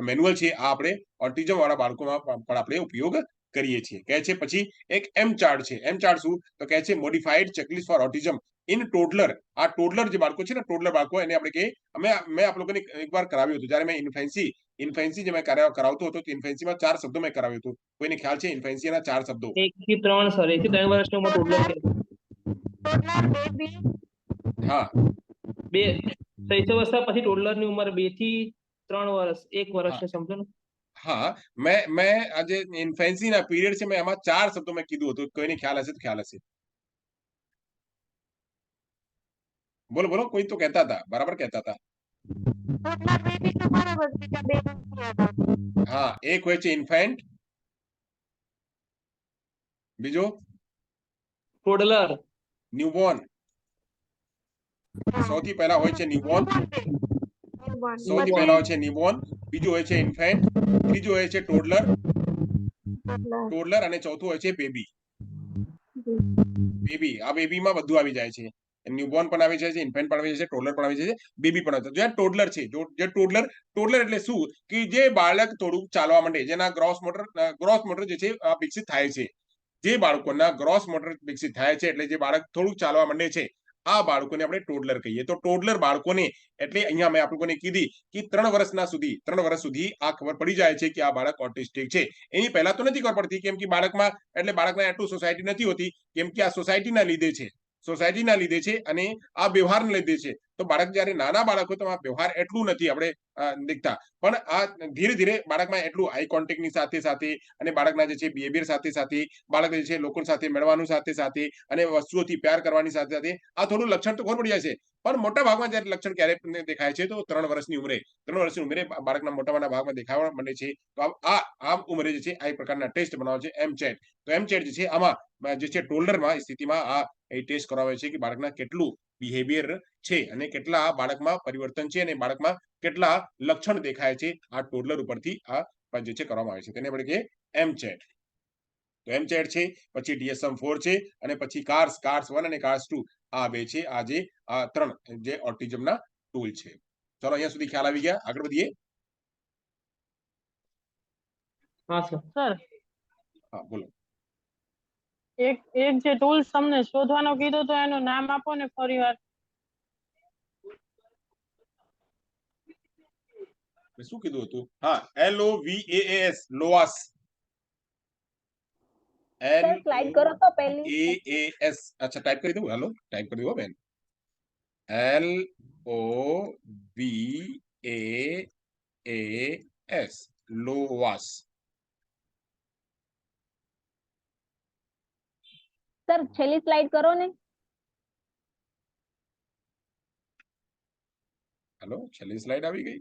મેન્યુઅલ છે આ આપણે ઓટિઝમ વાળા બાળકોમાં પણ આપણે ઉપયોગ કરીએ છીએ. કહે છે પછી એક એમ ચાર્ટ છે. એમ ચાર્ટ શું? તો કહે છે modified checklist for autism in toddler. આ ટોડલર જે બાળકો છે ને, ટોડલર બાળકો, એને આપણે કહીએ. મેં આપ લોકોને એકવાર કરાવ્યું હતું, જ્યારે મેં ઇન્ફેન્સી જે મેં કરાવતો હતો, તો ઇન્ફેન્સીમાં 4 શબ્દો મેં કરાવ્યું હતું. કોઈને ખ્યાલ છે ઇન્ફેન્સીના 4 શબ્દો? 1 થી 3, સર. 1 થી 3 વર્ષની ઉંમર ટોડલર છે. હા, 2 શૈશવાવસ્થા પછી ટોડલરની ઉંમર 2 થી 3 વર્ષ, 1 વર્ષ છે, સમજો ને. હા, મેં આજે ઇન્ફેન્સીના પીરિયડ છે, મેં એમાં 4 શબ્દો મેં કીધું હતું. કોઈને ખ્યાલ હશે તો ખ્યાલ હશે. બોલો બોલો, કોઈ તો કહેતા હતા, બરાબર કહેતા હતા. હા, એક હોય છે ઇન્ફેન્ટ, બીજો ટોડલર, ન્યૂબોર્ન. સૌથી પહેલા હોય છે ન્યૂબોર્ન. સૌથી પહેલા હોય છે ન્યૂબોર્ન, બીજું હોય છે ઇન્ફેન્ટ, ત્રીજું હોય છે ટોડલર, અને ચોથું હોય છે બેબી. આ બેબીમાં બધું આવી જાય છે. ન્યૂબોર્ન પણ આવી જાય છે, ઇન્ફેન્ટ પણ આવી જાય છે, ટોડલર પણ આવી જાય છે, બેબી પણ આવી જાય છે. ટોડલર છે, જે ટોડલર એટલે શું? કે જે બાળક થોડું ચાલવા માંડે, જેના ગ્રોસ મોટર જે છે વિકસિત થાય છે. જે બાળકોના ગ્રોસ મોટર વિકસિત થાય છે, એટલે જે બાળક થોડું ચાલવા માંડે છે, આ બાળકોને આપણે ટોડલર કહીએ. તો ટોડલર બાળકોને એટલે અહીંયા મેં આપણને કીધી કે 3 વર્ષ સુધી આ ખબર પડી જાય છે કે આ બાળક ઓટિસ્ટિક છે. એની પહેલા તો નથી ખબર પડતી, કેમ કે બાળકના એટલું સોસાયટી નથી હોતી, કેમ કે આ સોસાયટીના લીધે છે અને આ વ્યવહારના લીધે છે. તો બાળક જ્યારે નાના બાળક હોય તો આ વ્યવહાર એટલું નથી આપણે દેખતા, પણ આ ધીરે ધીરે બાળકમાં એટલું આઈ કોન્ટેક્ટની સાથે સાથે અને બાળકના જે છે બિહેવિયર સાથે સાથે બાળક જે છે લોકો સાથે મળવાનું સાથે સાથે અને વસ્તુઓથી પ્યાર કરવાની સાથે સાથે આ થોડું લક્ષણ તો ખબર પડી જાય છે. પણ મોટા ભાગમાં જ્યારે લક્ષણ ક્યારે દેખાય છે તો 3 વર્ષની ઉંમરે બાળકના મોટાના ભાગમાં દેખાવા માંડે છે. તો આ ઉંમરે જે છે આ પ્રકારના ટેસ્ટ બનાવે છે એમચેટ. તો એમચેટ જે છે આમાં જે છે ટોલરમાં સ્થિતિમાં આ ટેસ્ટ કરાવે છે કે બાળકના કેટલું બિહેવિયર છે અને કેટલા બાળકમાં પરિવર્તન છે અને બાળકમાં કેટલા લક્ષણ દેખાય છે. આ ટોડલર ઉપરથી આ જે છે કરવામાં આવે છે, તેને આપણે કહીએ એમચેટ. તો એમચેટ છે, પછી DSM-4 છે અને પછી કાર્સ 1 અને કાર્સ 2 આ બે છે આ જે 3 જે ઓટિઝમના ટૂલ છે. ચલો અહીંયા સુધી ખ્યાલ આવી ગયા, આગળ વધીએ. હા સર. સર હા બોલો. એક જે ટૂલ્સ તમને શોધવાનો કીધો તો એનું નામ આપો ને ફરીવાર. શું કીધું હતું? હા, LOVAS લોવાસ. સ્લાઇડ કરો તો પહેલી LOVAS. અચ્છા ટાઈપ કરી દઉં, હાલો ટાઈપ કરી દઉં બેન. LOVAS લોવાસ. સર છેલ્લી સ્લાઇડ કરો ને. હાલો છેલ્લી સ્લાઇડ આવી ગઈ.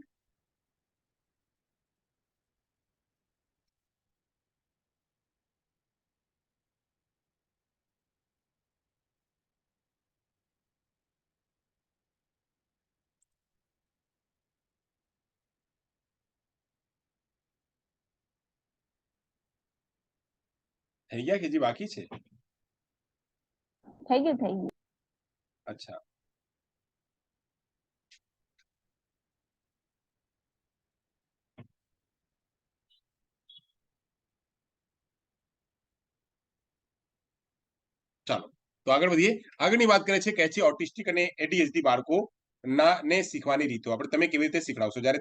થઈ ગયા કે હજી બાકી છે? થઈ ગયું. અચ્છા ચાલો તો આગળ વધીએ. આગળની વાત કરે છે કે છે ઓટિસ્ટિક અને ADHD બાળકો ને શીખવાની રીતો. આપણે તમે કેવી રીતે શીખડાવશો? જ્યારે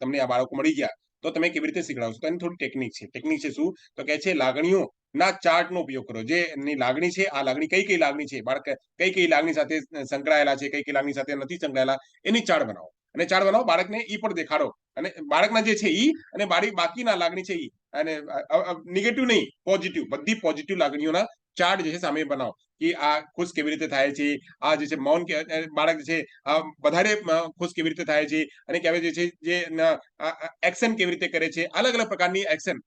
તમને આ બાળકો મળી ગયા તો તમે કેવી રીતે શીખડાવશો? તો એની થોડી ટેકનિક છે. ટેકનિક છે શું? તો કહે છે લાગણીઓ ના ચાર્ટનો ઉપયોગ કરો. જે એની લાગણી છે, આ લાગણી કઈ લાગણી છે, બાળક કઈ લાગણી સાથે સંકળાયેલા છે, કઈ લાગણી સાથે નથી સંકળાયેલા, એની ચાર્ટ બનાવો. અને ચાર્ટ બનાવો, બાળકને ઈ પણ દેખાડો. અને બાળકના જે છે ઈ અને બાકીના લાગણી છે ઈ, અને નેગેટિવ નહીં, પોઝિટિવ, બધી પોઝિટિવ લાગણીઓના ચાર્ટ જે છે સામે બનાવો. કે આ ખુશ કેવી રીતે થાય છે, આ જે છે મૌન બાળક જે છે આ વધારે ખુશ કેવી રીતે થાય છે, અને કેવી જે છે જે એક્શન કેવી રીતે કરે છે. અલગ અલગ પ્રકારની એક્શન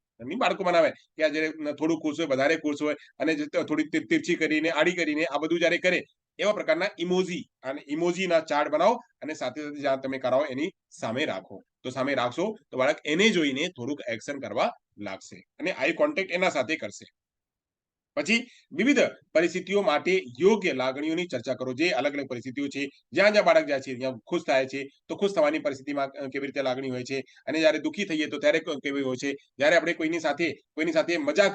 બાળકો બનાવે કે આ જયારે થોડું ખુશ હોય, વધારે ખુશ હોય, અને થોડી તિરછી કરીને આડી કરીને આ બધું જયારે કરે એવા પ્રકારના ઇમોજીના ચાર્ટ બનાવો અને સાથે સાથે જ્યાં તમે કરાવો એની સામે રાખો. તો સામે રાખશો તો બાળક એને જોઈને થોડુંક એક્શન કરવા લાગશે અને આઈ કોન્ટેક્ટ એના સાથે કરશે. પછી વિવિધ પરિસ્થિતિઓ માટે યોગ્ય લાગણીઓની ચર્ચા કરો. જે અલગ અલગ પરિસ્થિતિઓ છે, જ્યાં બાળક જાય છે ત્યાં ખુશ થાય છે તો ખુશ થવાની પરિસ્થિતિમાં કેવી રીતે લાગણી હોય છે, અને જ્યારે દુઃખી થઈએ તો ત્યારે કેવી હોય છે, જ્યારે આપણે કોઈની સાથે મજાક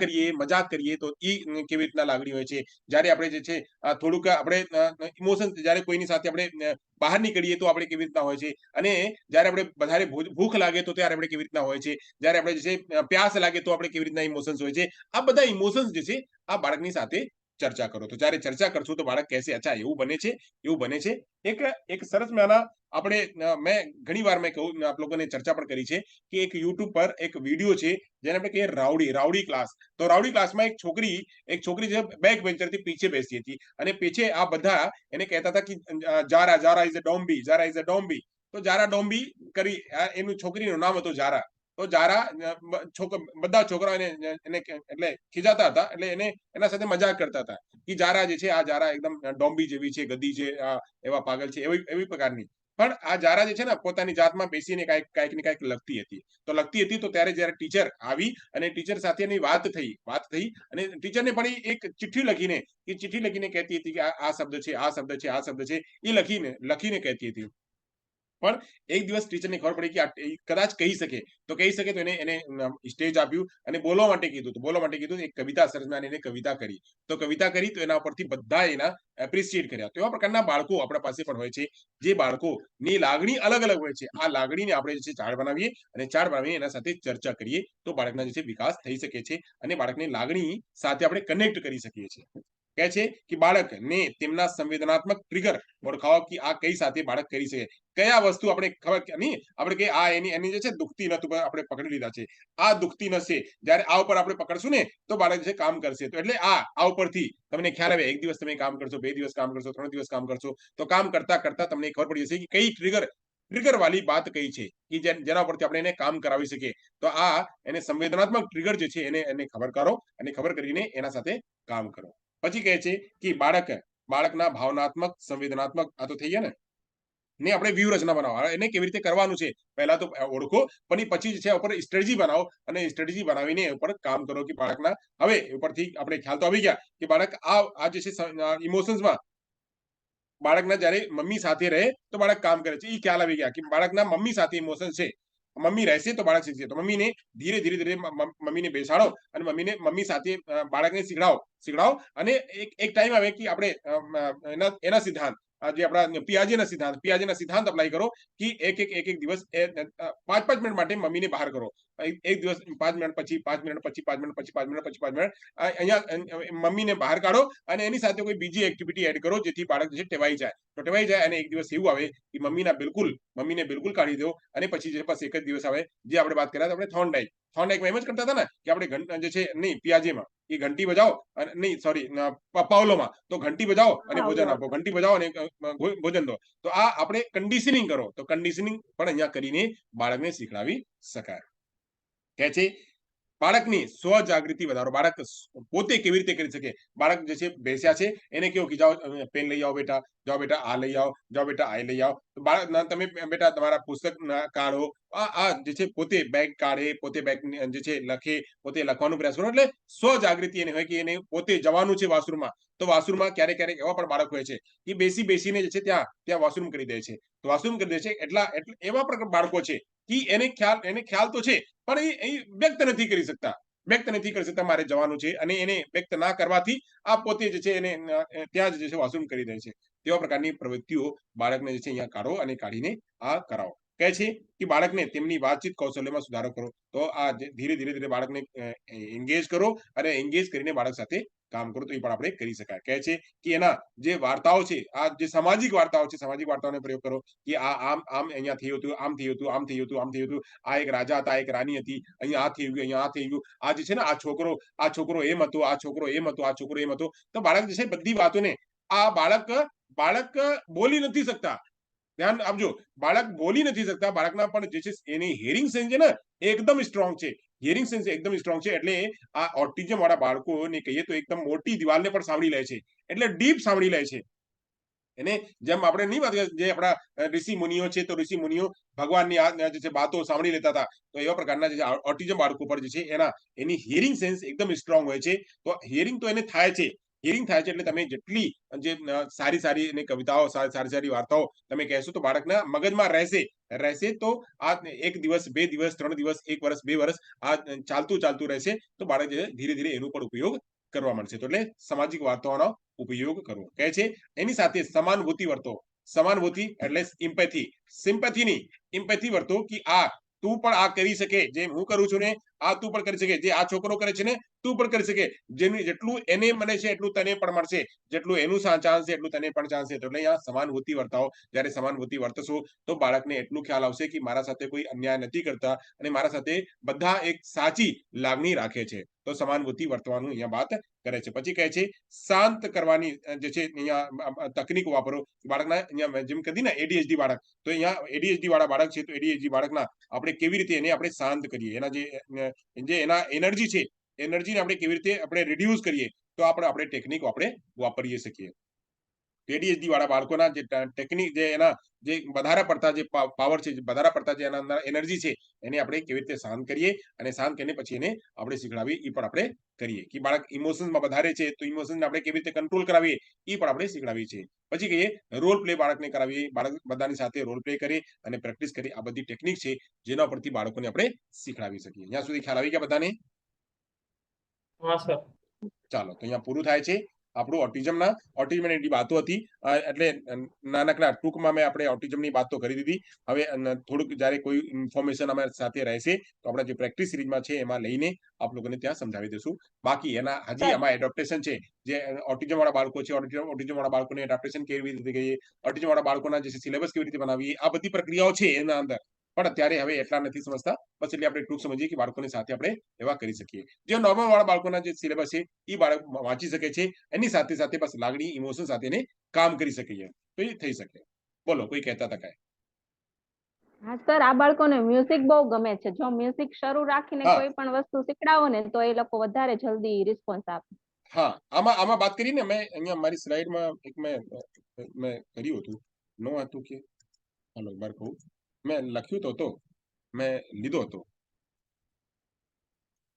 કરીએ તો ઈ કેવી રીતના લાગણી હોય છે, જ્યારે આપણે જે છે થોડુંક આપણે ઇમોશન, જ્યારે કોઈની સાથે આપણે બહાર નીકળીએ તો આપણે કેવી રીતના હોય છે, અને જ્યારે આપણે વધારે ભૂખ લાગે તો ત્યારે આપણે કેવી રીતના હોય છે, જ્યારે આપણે જે છે પ્યાસ લાગે તો આપણે કેવી રીતના ઇમોશન્સ હોય છે. આ બધા ઇમોશન્સ જે છે આ બાળકની સાથે ચર્ચા કરો. તો જ્યારે ચર્ચા કરશો તો બાળક કહેશે અચ્છા એવું બને છે. એક સરસ મજાના આપણે મેં ઘણી વાર મેં કહું, આપ લોકોને ચર્ચા પણ કરી છે કે એક યુટ્યુબ પર એક વિડીયો છે જેને આપણે કહીએ રાવડી ક્લાસ. તો રાવડી ક્લાસમાં એક છોકરી જે બેક બેન્ચરથી પીછે બેસી હતી અને પીછે આ બધા એને કહેતા હતા કે જારા ઇઝ અ ડોમ્બી. તો જારા ડોમ્બી કરી એનું છોકરીનું નામ હતું જારા. તો જારા બધા છોકરાઓ એને એટલે ખીજાતા હતા, એટલે એને એના સાથે મજાક કરતા હતા કે જારા જે છે આ જારા એકદમ ડોમ્બી જેવી છે, ગધી છે, એવા પાગલ છે, એવી પ્રકારની. પણ આ જારા જે છે ને પોતાની જાતમાં બેસીને કાંઈક ને કાંઈક લખતી હતી. તો ત્યારે જ્યારે ટીચર આવી અને ટીચર સાથે એની વાત થઈ અને ટીચરને પણ એક ચિઠ્ઠી લખીને કહેતી હતી કે આ શબ્દ છે એ લખીને કહેતી હતી. પણ એક દિવસ ટીચરને ખબર પડી કે આ કદાચ કહી શકે તો એને સ્ટેજ આપ્યું અને બોલવા માટે કીધું. તો બોલવા માટે કીધું, એક કવિતા સરસ મજાની એને કવિતા કરી. તો કવિતા કરી તો એના ઉપરથી બધા એના એપ્રિશિએટ કર્યા. તો એવા પ્રકારના બાળકો આપણા પાસે પણ હોય છે, જે બાળકોની લાગણી અલગ અલગ હોય છે. આ લાગણીને આપણે જે છે ચાર્ટ બનાવીએ અને ચાર્ટ બનાવીએ એના સાથે ચર્ચા કરીએ તો બાળકના જે છે વિકાસ થઈ શકે છે અને બાળકની લાગણી સાથે આપણે કનેક્ટ કરી શકીએ છીએ. કહે છે કે બાળકને તેમના સંવેદનાત્મક ટ્રિગર ઓળખાવો કે આ કઈ સાથે બાળક કરી શકે, કયા વસ્તુ આપણે ખબર નહીં, આપણે કે આ એની જે છે દુખતી નતું આપણે પકડી લીધા છે, આ દુખતી નશે, જ્યારે આ ઉપર આપણે પકડશું ને તો બાળક જે કામ કરશે. તો એટલે આ ઉપરથી તમને ખ્યાલ આવે, એક દિવસ તમે કામ કરશો, 2 દિવસ કામ કરશો, 3 દિવસ કામ કરશો, તો કામ કરતા કરતા તમને ખબર પડી જશે કે કઈ ટ્રિગર વાળી વાત કઈ છે કે જેના ઉપરથી આપણે એને કામ કરાવી શકીએ. તો એને સંવેદનાત્મક ટ્રિગર જે છે એને ખબર કરો અને ખબર કરીને એના સાથે કામ કરો. પછી કહે છે કે બાળકના ભાવનાત્મક સંવેદનાત્મક આ તો થઈ ગયા ને આપણે વ્યૂહરચના બનાવો. એને કેવી રીતે કરવાનું છે પહેલા તો ઓળખો, પણ પછી જે છે ઉપર સ્ટ્રેટેજી બનાવો અને સ્ટ્રેટેજી બનાવીને ઉપર કામ કરો કે બાળકના હવે ઉપરથી આપણે ખ્યાલ તો આવી ગયા કે બાળક આ જે છે ઇમોશન્સમાં બાળકના જ્યારે મમ્મી સાથે રહે તો બાળક કામ કરે છે. એ ખ્યાલ આવી ગયા કે બાળકના મમ્મી સાથે ઇમોશન છે, મમ્મી રહેશે તો બાળક શીખશે. તો મમ્મીને ધીરે મમ્મીને બેસાડો અને મમ્મી સાથે બાળકને શીખડાવો અને એક ટાઈમ આવે કે આપણે એના સિદ્ધાંત જે આપણા પિયાજેના સિદ્ધાંત અપ્લાય કરો કે એક દિવસ 5 મિનિટ માટે મમ્મીને બહાર કરો. એક દિવસ 5 મિનિટ પછી 5 મિનિટ પછી 5 મિનિટ પછી 5 મિનિટ પછી 5 મિનિટ અહીંયા મમ્મીને બહાર કાઢો અને એની સાથે કોઈ બીજી એક્ટિવિટી એડ કરો જેથી બાળક જે ટેવાઈ જાય. તો ટેવાઈ જાય અને એક દિવસ એવું આવે કે મમ્મીને બિલકુલ કાઢી દો અને પછી જે બસ એક જ દિવસ આવે જે આપણે વાત કર્યા આપણે થોર્નડાઇકમાં એમ જ કરતા હતા ને કે આપણે જે છે નહીં પિયાજેમાં એ ઘંટી બજાવો અને નહીં સોરી પાવલોમાં તો ઘંટી બજાવો અને ભોજન આપો, ઘંટી બજાવો અને ભોજન દો. તો આ આપણે કન્ડિશનિંગ કરો. તો કન્ડિશનિંગ પણ અહીંયા કરીને બાળકને શીખડાવી શકાય. કહે છે બાળકની સ્વજાગૃતિ વધારો. બાળક પોતે કેવી રીતે કરી શકે. બાળક જે છે બેસ્યા છે એને કેવું કે જાઓ પેન લઈ આવો બેટા, જાઓ બેટા આ લઈ આવો, જાઓ બેટા આ લઈ આવો. બાળક તમે બેટા તમારા પુસ્તક કાઢો. આ જે છે પોતે બેગ કાઢે, પોતે બેગ જે છે લખે, પોતે લખવાનો પ્રયાસ કરો. એટલે સ્વજાગૃતિ એને હોય કે એને પોતે જવાનું છે વોશરૂમમાં. તો વોશરૂમમાં ક્યારેક એવા પણ બાળક હોય છે કે બેસીને જે છે ત્યાં વોશરૂમ કરી દે છે. તો વોશરૂમ કરી દે છે એટલા એવા પ્રકાર બાળકો છે કે એને ખ્યાલ તો છે પણ એ વ્યક્ત નથી કરી શકતા મારે જવાનું છે અને એને વ્યક્ત ના કરવાથી આ પોતે જે છે એને ત્યાં જ જે છે વોશરૂમ કરી દે છે. તેવા પ્રકારની પ્રવૃત્તિઓ બાળકને જે છે અહીંયા કાઢો અને કાઢીને આ કરાવો. કહે છે કે બાળકને તેમની વાતચીત કૌશલ્યમાં સુધારો કરો. તો આ ધીરે બાળકને એન્ગેજ કરો અને એન્ગેજ કરીને બાળક સાથે કામ કરો તો એ પણ આપણે કરી શકાય. કહે છે કે એના જે વાર્તાઓ છે, આ જે સામાજિક વાર્તાઓનો પ્રયોગ કરો કે આમ અહીંયા થયું હતું, આમ થયું હતું, આમ થયું હતું, આમ થયું હતું, આ એક રાજા હતા, એક રાની હતી, અહીંયા આ થઈ ગયું, અહીંયા આ થઈ ગયું, આ જે છે ને આ છોકરો એમ હતો, આ છોકરો એમ હતો, આ છોકરો એમ હતો. તો બાળક જે છે બધી વાતોને આ બાળક બોલી નથી શકતા. ધ્યાન આપજો, બાળક બોલી નથી શકતા. બાળકના પણ જે છે એની હિયરિંગ સેન્સ છે ને એકદમ સ્ટ્રોંગ છે. હિયરિંગ સેન્સ એકદમ સ્ટ્રોંગ છે. એટલે આ ઓટિઝમ વાળા બાળકોને કહીએ તો એકદમ મોટી દિવાલને પણ સાંભળી લે છે. એટલે ડીપ સાંભળી લે છે. એને જેમ આપણે નહીં વાત જે આપણા ઋષિ મુનિઓ છે તો ઋષિ મુનિઓ ભગવાનની આ જે છે વાતો સાંભળી લેતા હતા. તો એવા પ્રકારના જે ઓટિઝમ બાળકો પર જે છે એની હિયરિંગ સેન્સ એકદમ સ્ટ્રોંગ હોય છે. તો હિયરિંગ તો એને થાય છે. હિયરિંગ થાય છે એટલે તમે જેટલી જે સારી કવિતાઓ, સારી વાર્તાઓ તમે કહેશો તો બાળકના મગજમાં રહેશે. તો આ 1 દિવસ, 2 દિવસ, 3 દિવસ, 1 વર્ષ, 2 વર્ષ આ ચાલતું રહેશે. તો બાળક ધીરે એનો પણ ઉપયોગ કરવા મળશે. તો એટલે સામાજિક વાર્તાઓનો ઉપયોગ કરવો. કહે છે એની સાથે સમાનુભૂતિ વર્તો. સમાનુભૂતિ એટલે સિમ્પેથી વર્તો કે તું પણ આ કરી શકે, જેમ હું કરું છું ને આ તું પણ કરી શકે, જે આ છોકરો કરે છે ને તું પણ કરી શકે. જેટલું એને મળે છે એટલું તને પણ મળશે, જેટલું એનું ચાન્સ છે એટલું તને પણ ચાન્સ છે. એટલે અહીંયા સમાનુભૂતિ વર્તાવો. જ્યારે સમાનુભૂતિ વર્તશો તો બાળકને એટલું ખ્યાલ આવશે કે મારા સાથે કોઈ અન્યાય નથી કરતા અને મારા સાથે બધા એક સાચી લાગણી રાખે છે. તો સમાનુભૂતિ વર્તવાનું અહીંયા વાત કરે છે. પછી કહે છે શાંત કરવાની જે છે અહીંયા તકનીક વાપરો. બાળકના અહીંયા જેમ કદી ને એડીએચડી બાળક, તો અહીંયા એડીએચડી વાળા બાળક છે તો એડીએચડી બાળકના આપણે કેવી રીતે એને આપણે શાંત કરીએ, એના જે એના એનર્જી છે, એનર્જીને આપણે કેવી રીતે આપણે રિડ્યુસ કરીએ તો આપણે ટેકનિક આપણે વાપરી શકીએ. ADHD વાળા બાળકોના જે ટેકનિક જે એના જે વધારે પડતા જે પાવર છે, વધારે પડતા જે એના અંદર એનર્જી છે, એને આપણે કેવી રીતે શાંત કરીએ અને શાંત કરીને પછી એને આપણે શીખડાવીએ એ પણ આપણે કરીએ. કે બાળક ઇમોશન્સમાં વધારે છે તો ઇમોશન્સને આપણે કેવી રીતે કંટ્રોલ કરાવીએ એ પણ આપણે શીખડાવીએ છીએ. પછી કહીએ રોલ પ્લે બાળકને કરાવીએ, બાળક બધાની સાથે રોલ પ્લે કરી અને પ્રેક્ટિસ કરી. આ બધી ટેકનિક છે જેના પરથી બાળકોને આપણે શીખડાવી શકીએ. ત્યાં સુધી ખ્યાલ આવી ગયા બધાને? હા સર. ચાલો તો અહીંયા પૂરું થાય છે આપણું ઓટિઝમની વાતો હતી. એટલે નાનકડા ટૂંકમાં મેં આપણે ઓટિઝમની વાત તો કરી દીધી. હવે થોડુંક જ્યારે કોઈ ઇન્ફોર્મેશન અમારી સાથે રહેશે તો આપણે જે પ્રેક્ટિસ સિરીઝમાં છે એમાં લઈને આપ લોકોને ત્યાં સમજાવી દઈશું. બાકી એના હજી આમાં એડોપ્ટેશન છે, જે ઓટિઝમ વાળા બાળકો છે, ઓટિઝમ વાળા બાળકોને એડોપ્ટેશન કેવી રીતે કરીએ, ઓટિઝમ વાળા બાળકોના જે સિલેબસ કેવી રીતે બનાવીએ, આ બધી પ્રક્રિયાઓ છે એના અંદર. પણ અત્યારે હવે એટલા નથી સમજતા, બસ એટલે આપણે ટૂંક સમજીએ કે બાળકોની સાથે આપણે એવા કરી શકીએ. જે નોર્મલ વાળા બાળકોના જે સિલેબસ છે એ બાળક વાંચી શકે છે, એની સાથે સાથે બસ લાગણી ઇમોશન સાથે એને કામ કરી શકીએ તો એ થઈ શકે. બોલો, કોઈ કહેતા હતા કાંઈ? હા સર, આ બાળકોને મ્યુઝિક બહુ ગમે છે. જો મ્યુઝિક શરૂ રાખીને કોઈ પણ વસ્તુ શીખડાવો ને તો એ લોકો વધારે જલ્દી રિસ્પોન્સ આપે. હા, આમાં વાત કરીને મેં અહીંયા મારી સ્લાઇડમાં એક મેં કર્યું હતું, નો હતું કે હાલો બાર કહું, મેં લખ્યું તો હતો, મેં લીધો હતો,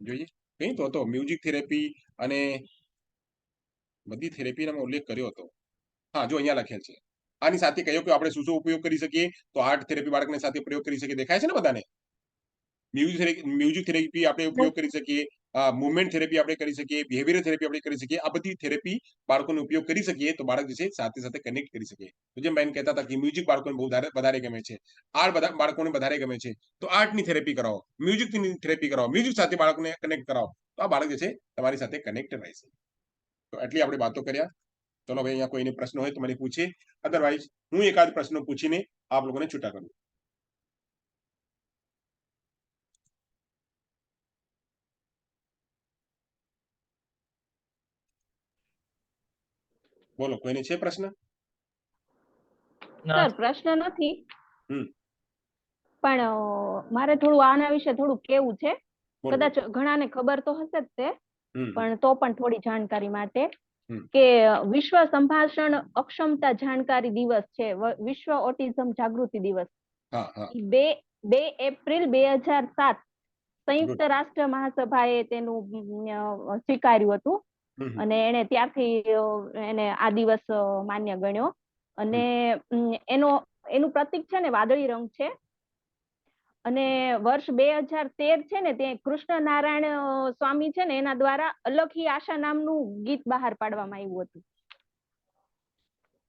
જોઈએ કઈ તો હતો મ્યુઝિક થેરેપી અને બધી થેરેપીનો મેં ઉલ્લેખ કર્યો હતો. હા, જો અહીંયા લખેલ છે. આની સાથે કહ્યું કે આપણે શું શું ઉપયોગ કરી શકીએ, તો આર્ટ થેરેપી બાળકની સાથે પ્રયોગ કરી શકીએ. દેખાય છે ને બધાને? મ્યુઝિક થેરેપી આપણે ઉપયોગ કરી શકીએ, મુવમેન્ટ થેરેપી આપણે કરી શકીએ, બિહેવિયર થેરેપી આપણે કરી શકીએ. આ બધી થેરેપી બાળકોનો ઉપયોગ કરી શકીએ તો બાળક જે છે સાથે સાથે કનેક્ટ કરી શકે. તો જેમ બેન કહેતા હતા કે મ્યુઝિક બાળકોને બહુ વધારે ગમે છે, આર્ટ બધા બાળકોને વધારે ગમે છે, તો આર્ટની થેરેપી કરાવો, મ્યુઝિકની થેરેપી કરાવો, મ્યુઝિક સાથે બાળકને કનેક્ટ કરાવો, તો આ બાળક જે છે તમારી સાથે કનેક્ટ રહેશે. તો એટલી આપણે વાતો કર્યા. ચલો ભાઈ, અહીંયા કોઈને પ્રશ્ન હોય તો મને પૂછે, અધરવાઇઝ હું એકાદ પ્રશ્ન પૂછીને આપ લોકોને છૂટા કરું. બોલો, કોઈને છે પ્રશ્ન? સર, પ્રશ્ન નથી, હમ. પણ મારે થોડું આના વિશે થોડું કેવું છે. બોલો. કદાચ ઘણાને ખબર તો હશે જ તે, હમ. પણ તો પણ થોડી જાણકારી માટે હમ. કે વિશ્વ સંભાષણ અક્ષમતા જાણકારી દિવસ છે, વિશ્વ ઓટિઝમ જાગૃતિ દિવસ, હા, હા. 2 એપ્રિલ 2007 સંયુક્ત Good. રાષ્ટ્ર મહાસભાએ તેનું સ્વીકાર્યું હતું હમ, હમ. અને એને ત્યારથી એને આ દિવસ માન્ય ગણ્યો. અને એનું પ્રતીક છે ને વાદળી રંગ છે. અને વર્ષ 2013 છે ને તે કૃષ્ણ નારાયણ સ્વામી છે ને એના દ્વારા અલખી આશા નામનું ગીત બહાર પાડવામાં આવ્યું હતું.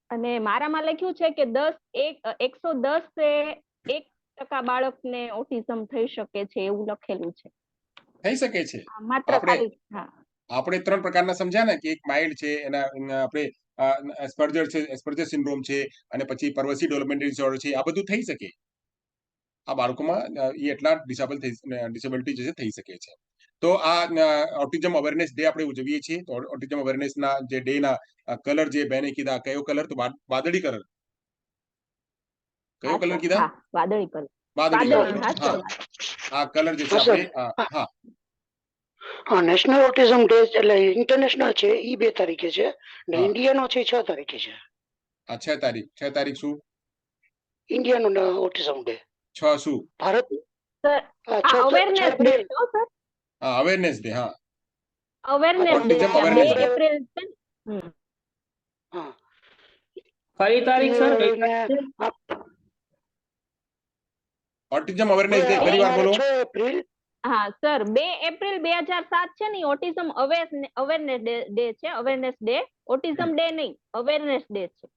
અને મારામાં લખ્યું છે કે 110% બાળકને ઓટિઝમ થઈ શકે છે એવું લખેલું છે. થઈ શકે છે. માત્ર ખાલી આપણે 3 પ્રકારના સમજ્યા ને, કે એક માઇલ્ડ છે, એના આપણે એસ્પર્જર સિન્ડ્રોમ છે, અને પછી પર્વસી ડેવલપમેન્ટલ ડિસઓર્ડર છે. આ બધું થઈ શકે આ બાળકોમાં. એ એટલા ડિસેબિલિટી જે થઈ શકે છે. તો આ ઓટિઝમ અવેરનેસ ડે આપણે ઉજવીએ છીએ. તો ઓટિઝમ અવેરનેસના જે ડે ના કલર જે બેને કીધા, કયો કલર? તો વાદળી કલર. કયો કલર કીધા? વાદળી કલર. વાદળી કલર. હા, આ કલર જે છે આપણે હા, નેશનલ ઓટિઝમ ડે એટલે ઇન્ટરનેશનલ છે, ઈ 2 તારીખે છે ને ઇન્ડિયાનો છે 6 તારીખે છે. આ 6 તારીખ શું? ઇન્ડિયાનો ઓટિઝમ ડે 6 શું? ભારત અવેરનેસ ડે છે સર. હા, અવેરનેસ ડે. હા, awareness day autism 2 awareness day. April છે. હા, કઈ તારીખ સર? ઓટિઝમ અવેરનેસ ડે ફરીવાર બોલો. 6 એપ્રિલ. હા સર, 2 એપ્રિલ 2007 છે ને ઓટિઝમ અવેરનેસ ડે છે. અવેરનેસ ડે, ઓટિઝમ ડે નહીં, અવેરનેસ ડે છે.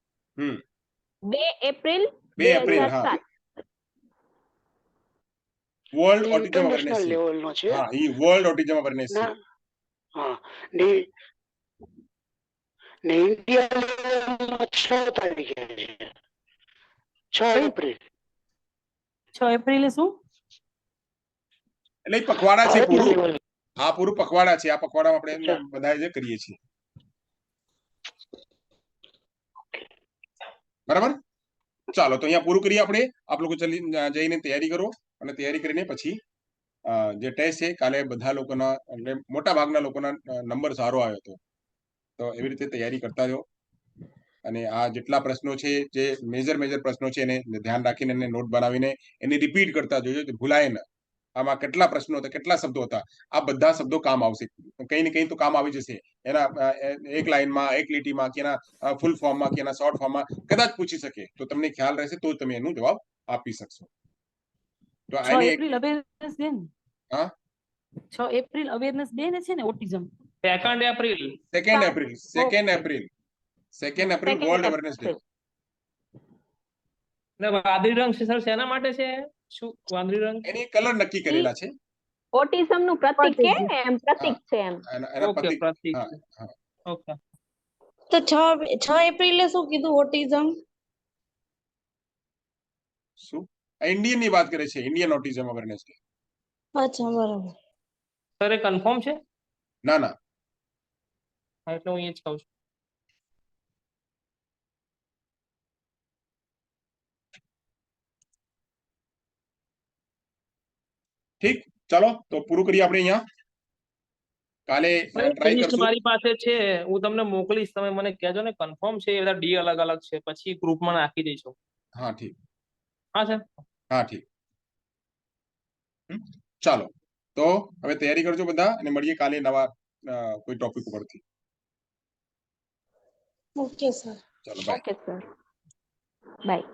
2 April 2007. World autism awareness international લેવલનો છે. હા, ઈ વર્લ્ડ ઓટિઝમ અવેરનેસ છે. હા, ને ઇન્ડિયા 6 તારીખે છે. 6 એપ્રિલ. 6 એપ્રિલે શું? એટલે પખવાડા છે પૂરું. આ પૂરું પખવાડા છે. આ પખવાડા આપણે બધા જે કરીએ છીએ. બરાબર. ચાલો, તો અહીંયા પૂરું કરીએ આપણે. આપ લોકો જઈને તૈયારી કરો, અને તૈયારી કરીને પછી જે ટેસ્ટ છે કાલે બધા લોકોના, એટલે મોટા ભાગના લોકોના નંબર સારો આવ્યો હતો. તો એવી રીતે તૈયારી કરતા રહો. અને આ જેટલા પ્રશ્નો છે જે મેજર પ્રશ્નો છે એને ધ્યાન રાખીને એને નોટ બનાવીને એની રિપીટ કરતા જોજો કે ભૂલાય ન. આમાં કેટલા પ્રશ્નો હતા, કેટલા શબ્દો હતા, આ બધા શબ્દો કામ આવશે, કઈ ને કઈ તો કામ આવી જશે. એના એક લાઈનમાં, એક લીટીમાં, કે એના ફૂલ ફોર્મમાં, કે એના શોર્ટ ફોર્મમાં કદાચ પૂછી શકે તો તમને ખ્યાલ રહેશે, તો તમે એનો જવાબ આપી શકશો. તો 6 આની એપ્રિલ અવેરનેસ ડે ને હા 6 એપ્રિલ અવેરનેસ ડે ને છે ને autism 2 April 2 April world awareness day. ને વાદળી રંગ છે સર શેના માટે છે? શું વાદળી રંગ? એની કલર નક્કી કરેલા છે. ઓટિઝમ નું પ્રતીક કે એમ પ્રતીક છે એમ. એના ઓકે પ્રતીક. પ્રતીક હા છે. હા. ઓકે તો 6 એપ્રિલે શું કીધું ઓટિઝમ? શું ઇન્ડિયન ની વાત કરે છે, ઇન્ડિયન ઓટિઝમ અવેરનેસ ડે. અચ્છા બરાબર. સર એ કન્ફર્મ છે? ના ના હા એટલે હું એ જ કહું છું. ઠીક, ચાલો તો પૂરું કરીએ આપણે અહીંયા. કાલે ટ્રાય લિસ્ટ કરશું. મારી પાસે છે, હું તમને મોકલીશ, તમે મને કહેજો ને કન્ફર્મ છે. એ બધા ડી અલગ અલગ છે, પછી ગ્રુપમાં નાખી દઈશું. હા ઠીક. હા સર. હા ઠીક. ચાલો તો હવે તૈયારી કરજો બધા, અને મળીએ કાલે નવા કોઈ ટોપિક ઉપરથી. Okay sir. ચાલો બાય. Okay sir bye.